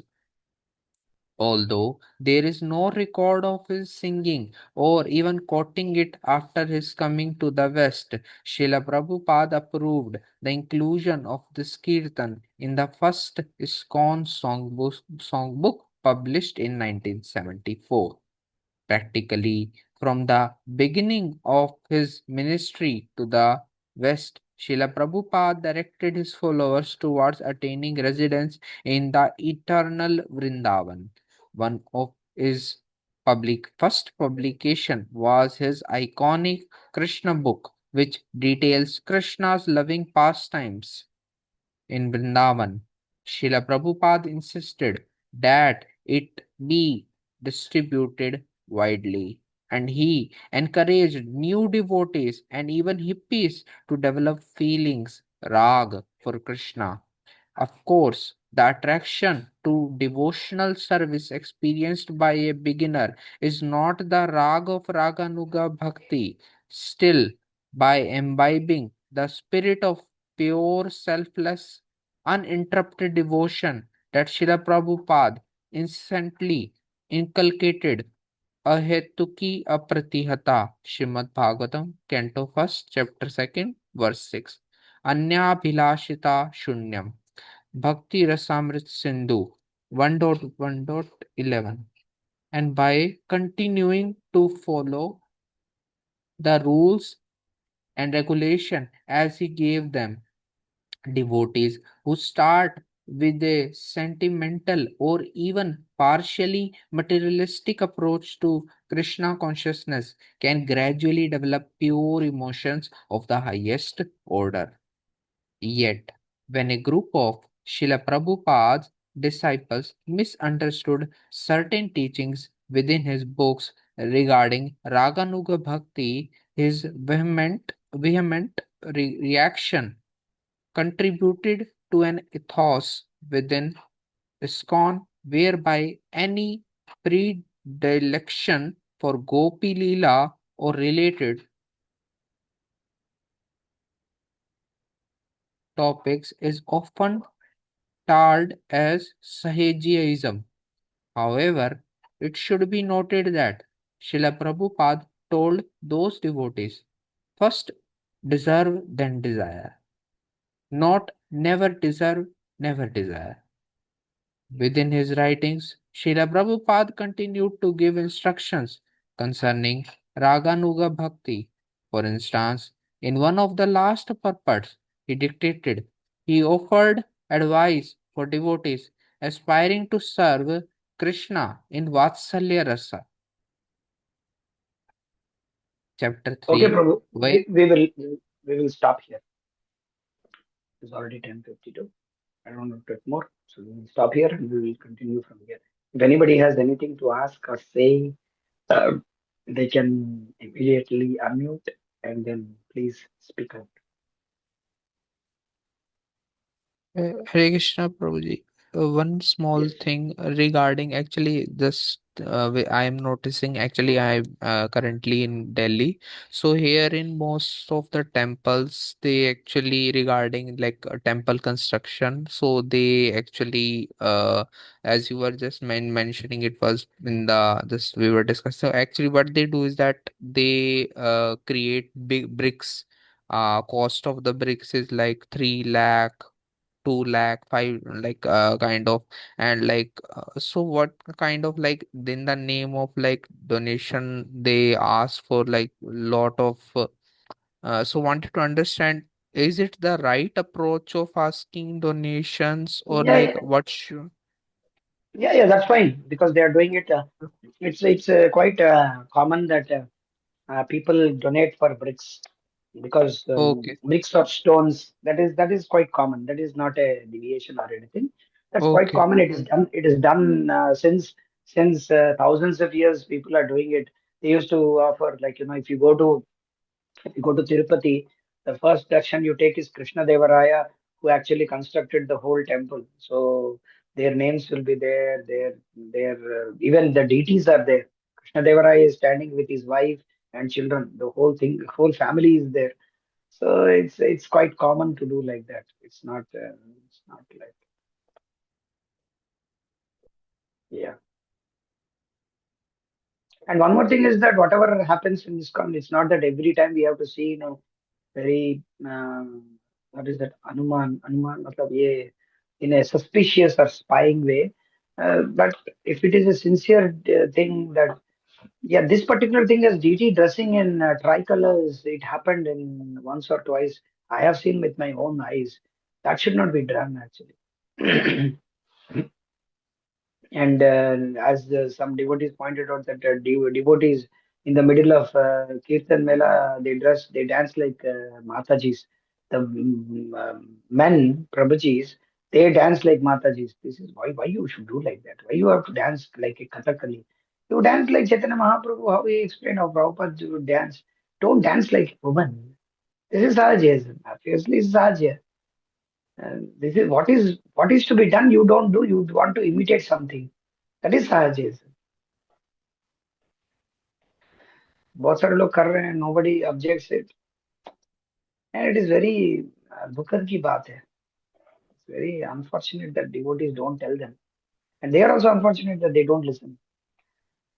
Although there is no record of his singing or even quoting it after his coming to the West, Srila Prabhupada approved the inclusion of this kirtan in the first ISKCON songbook published in 1974. Practically from the beginning of his ministry to the West, Srila Prabhupada directed his followers towards attaining residence in the eternal Vrindavan. One of his first publication was his iconic Krishna book, which details Krishna's loving pastimes in Vrindavan. Srila Prabhupada insisted that it be distributed widely, and he encouraged new devotees and even hippies to develop feelings, rag, for Krishna. Of course, the attraction to devotional service experienced by a beginner is not the rag of Raganuga Bhakti. Still, by imbibing the spirit of pure, selfless, uninterrupted devotion that Srila Prabhupada instantly inculcated, Ahetuki Apratihata, Srimad Bhagavatam, Canto 1st, Chapter 2nd, Verse 6. Anyabhilashita Shunyam. Bhakti Rasamrit Sindhu 1.1.11, and by continuing to follow the rules and regulation as he gave them. Devotees who start with a sentimental or even partially materialistic approach to Krishna consciousness can gradually develop pure emotions of the highest order. Yet, when a group of Srila Prabhupada's disciples misunderstood certain teachings within his books regarding Raganuga Bhakti, his vehement reaction contributed to an ethos within ISKCON whereby any predilection for Gopi Leela or related topics is often styled as Sahajiaism. However, it should be noted that Srila Prabhupada told those devotees, first deserve, then desire, not never deserve, never desire. Within his writings, Srila Prabhupada continued to give instructions concerning Raganuga Bhakti. For instance, in one of the last purports he offered advice for devotees aspiring to serve Krishna in Vatsalya Rasa. Chapter Okay, 3, Prabhu, where we will stop here. It's already 10:52. I don't want to take more, so we will stop here and we will continue from here. If anybody has anything to ask or say, uh, they can immediately unmute and then please speak out. Hare Krishna Prabhuji. One small Yes. thing regarding actually this, I am noticing actually I currently in Delhi. So here in most of the temples, they actually regarding like temple construction. So they actually, as you were just mentioning, it was in the this we were discussing. So actually, what they do is that they create big bricks. Cost of the bricks is like 3 lakh 2 lakh 5 like kind of and like so what kind of like in the name of like donation they ask for like lot of so wanted to understand, is it the right approach of asking donations or Yeah, like yeah, what should yeah, that's fine because they are doing it. It's quite common that people donate for bricks because okay bricks or stones that is quite common. That is not a deviation or anything. That's quite okay common. It is done. It is done since thousands of years. People are doing it. They used to offer like if you go to Tirupati, the first darshan you take is Krishna Devaraya, who actually constructed the whole temple. So their names will be there. Even the deities are there. Krishna Devaraya is standing with his wife and children. The whole thing, whole family is there. So it's quite common to do like that. It's not like, yeah. And one more thing is that whatever happens in this con, it's not that every time we have to see, very what is that Anuman matlab ye in a suspicious or spying way. But if it is a sincere thing that yeah, this particular thing as DT dressing in tricolors, it happened in once or twice. I have seen with my own eyes. That should not be done actually. And as some devotees pointed out that devotees in the middle of Kirtan Mela, they dance like Matajis. The men, Prabhujis, they dance like Matajis. This is why you should do like that. Why you have to dance like a Kathakali? You dance like Chaitanya Mahaprabhu. How he explained how Prabhupada would dance. Don't dance like a woman. This is Sahajism. Obviously, it's Sahaja. This is what is to be done. You don't do. You want to imitate something. That is Sahajism. बहुत सारे लोग कर रहे हैं, nobody objects it, and it is very दुखद की बात है. It's very unfortunate that devotees don't tell them, and they are also unfortunate that they don't listen.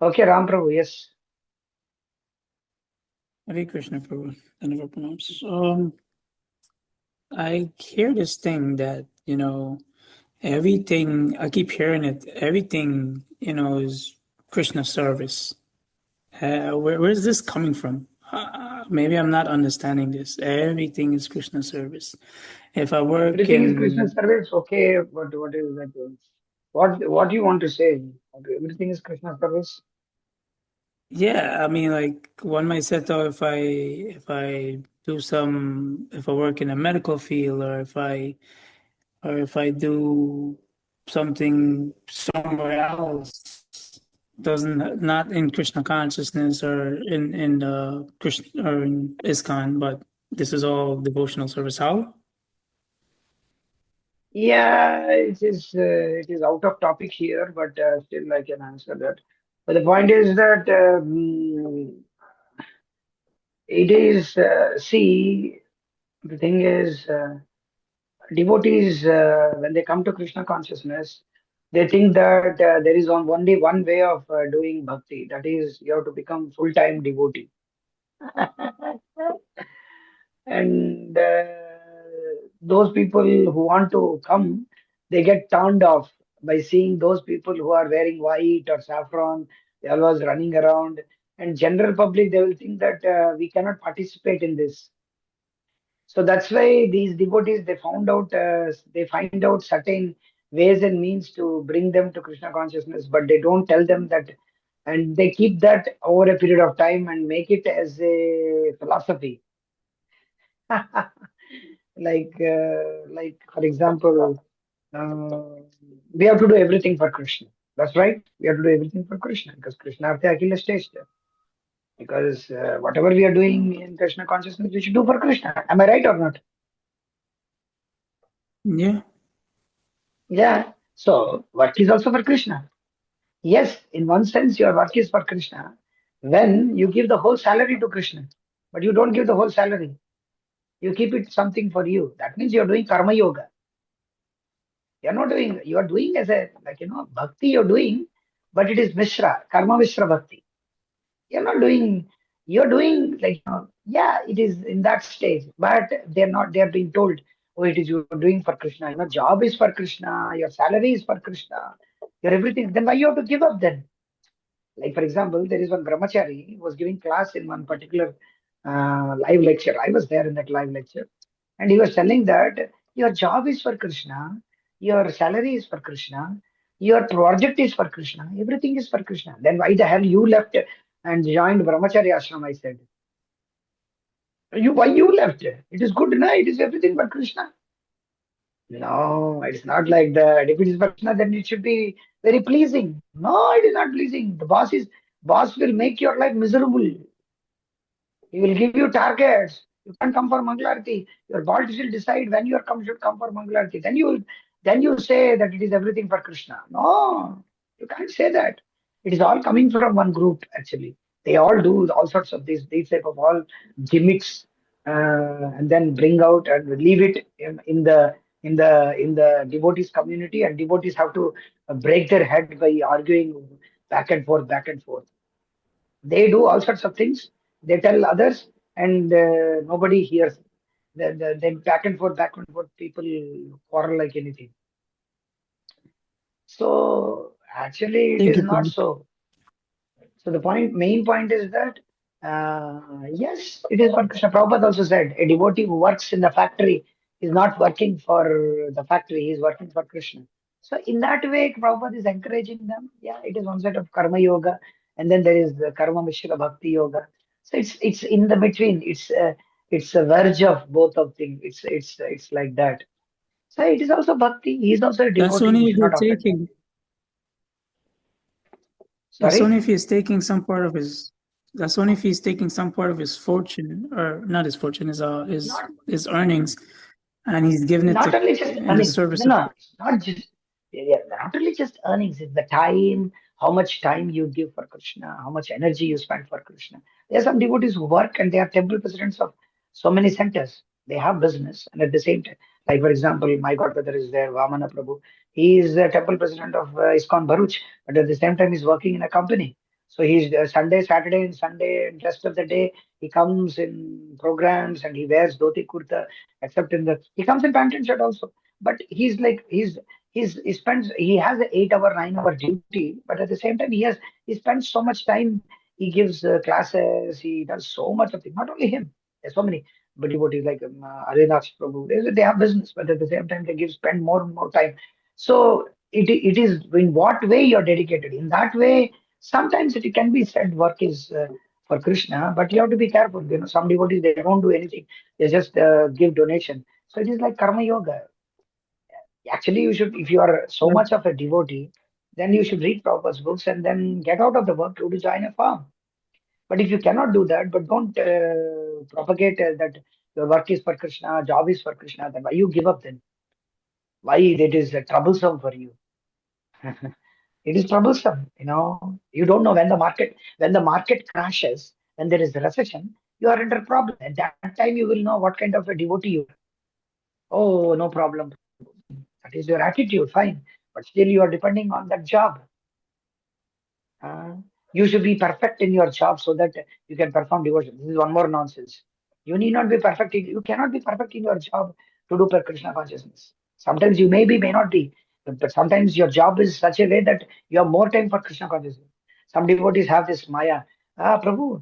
Okay, Ram Prabhu, yes. Hare Krishna Prabhu. I never pronounce. I hear this thing that, everything, I keep hearing it, everything, is Krishna service. Where's this coming from? maybe I'm not understanding this. Everything is Krishna service. If I work Everything is Krishna in, service. Okay, but what is that? What do you want to say? Okay, everything is Krishna service. yeah, I mean, like one might say though, if I if I work in a medical field, or if I do something somewhere else, doesn't not in Krishna consciousness or in the Krishna or in ISKCON, but this is all devotional service. How? Yeah, it is out of topic here, but still I can answer that. But the point is that it is see the thing is devotees when they come to Krishna consciousness, they think that there is only one way of doing bhakti. That is, you have to become full-time devotee. And those people who want to come, they get turned off by seeing those people who are wearing white or saffron. They are always running around, and general public they will think that we cannot participate in this. So that's why these devotees they find out certain ways and means to bring them to Krishna consciousness, but they don't tell them that, and they keep that over a period of time and make it as a philosophy. Like for example, uh, we have to do everything for Krishna. That's right. We have to do everything for Krishna because Krishna Arte Akhila stage there. Because whatever we are doing in Krishna consciousness, we should do for Krishna. Am I right or not? Yeah. Yeah. So work is also for Krishna. Yes, in one sense, your work is for Krishna. When you give the whole salary to Krishna, but you don't give the whole salary, you keep it something for you. That means you're doing karma yoga. You're not doing, you are doing as a, like, bhakti you're doing, but it is Mishra, karma Mishra bhakti. You're not doing, you're doing like, yeah, it is in that stage, but they're being told, oh, it is you're doing for Krishna. Job is for Krishna, your salary is for Krishna, your everything. Then why you have to give up then? Like, for example, there is one brahmachari who was giving class in one particular live lecture. I was there in that live lecture. And he was telling that your job is for Krishna, your salary is for Krishna, your project is for Krishna, everything is for Krishna. Then why the hell you left and joined Brahmacharya ashram? I said, why you left? It is good, na? It is everything for Krishna. No, it's not like that. If it is for Krishna, then it should be very pleasing. No, it is not pleasing. Boss will make your life miserable. He will give you targets. You can't come for Mangalarti. Your boss will decide when you should come for Mangalarti. Then you say that it is everything for Krishna. No, you can't say that. It is all coming from one group actually. They all do all sorts of these type of all gimmicks, and then bring out and leave it in the devotees community, and devotees have to break their head by arguing back and forth. They do all sorts of things. They tell others, and nobody hears. Then back and forth, people quarrel like anything. So actually, it Thank is you, not Prabhu. so. So the main point is that yes, it is what Krishna Prabhupada also said. A devotee who works in the factory is not working for the factory; he is working for Krishna. So in that way, Prabhupada is encouraging them. Yeah, it is one side of karma yoga, and then there is the karma mishra bhakti yoga. So it's in the between. It's a verge of both of things. It's like that. So it is also bhakti. He is also a That's devotee. We only if should you're not offend him. taking. That's only Sorry. if he's taking some part of his. That's only if he's taking some part of his fortune, or not his fortune, Not his earnings, and he's giving it not to only just in the earnings. service No, of no, it's not just yeah, not only just earnings. It's the time, how much time you give for Krishna, how much energy you spend for Krishna. There are some devotees who work and they are temple presidents of so many centers. They have business, and at the same time, like for example, my godbrother is there, Vamana Prabhu. He is the temple president of ISKCON Bharuch, but at the same time, he's working in a company. So he's Sunday, Saturday, and Sunday, and rest of the day he comes in programs and he wears dhoti kurta, except he comes in pant and shirt also. But he's like he spends he has an 8 hour 9 hour duty, but at the same time he spends so much time He gives classes. He does so much of things. Not only him. There's so many but devotees like Arinath Prabhu. They have business, but at the same time they spend more and more time. So it is in what way you're dedicated. In that way, sometimes it can be said work is for Krishna, but you have to be careful. Some devotees they don't do anything. They just give donation. So it is like karma yoga. Actually, you should, if you are so much of a devotee, then you should read Prabhupada's books and then get out of the work to join a farm. But if you cannot do that, but don't propagate that your work is for Krishna, job is for Krishna, then why you give up then? Why it is troublesome for you? It is troublesome. You don't know when the market crashes, when there is a recession, you are under problem. At that time, you will know what kind of a devotee you are. Oh, no problem. That is your attitude, fine. But still, you are depending on that job. Uh, you should be perfect in your job so that you can perform devotion. This is one more nonsense. You need not be perfect. You cannot be perfect in your job to do per Krishna consciousness. Sometimes you may not be, but sometimes your job is such a way that you have more time for Krishna consciousness. Some devotees have this Maya. Prabhu,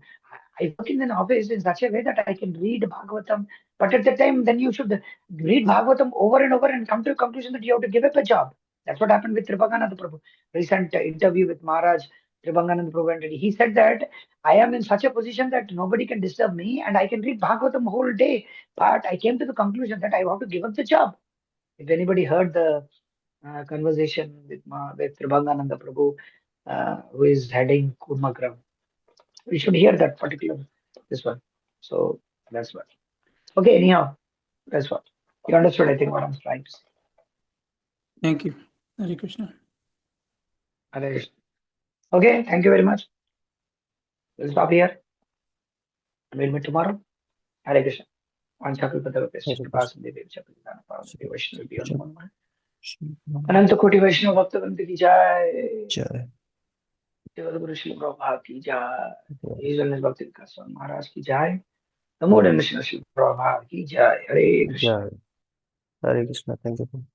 I work in an office in such a way that I can read Bhagavatam, but at the time, then you should read Bhagavatam over and over and come to a conclusion that you have to give up a job. That's what happened with Tripagananda Prabhu. Recent interview with Maharaj Tribanganand Prabhu, and he said that I am in such a position that nobody can disturb me and I can read Bhagavatam whole day. But I came to the conclusion that I have to give up the job. If anybody heard the conversation with Tribangananda Prabhu, who is heading Kurmagram, we should hear that particular this one. So that's what. Okay, anyhow, that's what. You understood, I think, what I'm trying to say. Thank you. Hare Krishna. Hare Krishna. Okay, thank you very much. We'll stop here. We'll meet tomorrow. Hare Krishna. Hare Krishna. अनंत कोटि वैष्णव भक्तवृंद की जय। Jai. जगद्गुरु श्री प्रभुपाद की जय। ईश्वर भक्ति विकास स्वामी महाराज की जय। नमो नमः श्री प्रभुपाद की जय। हरे Krishna. Jai. Hare Krishna. Thank you.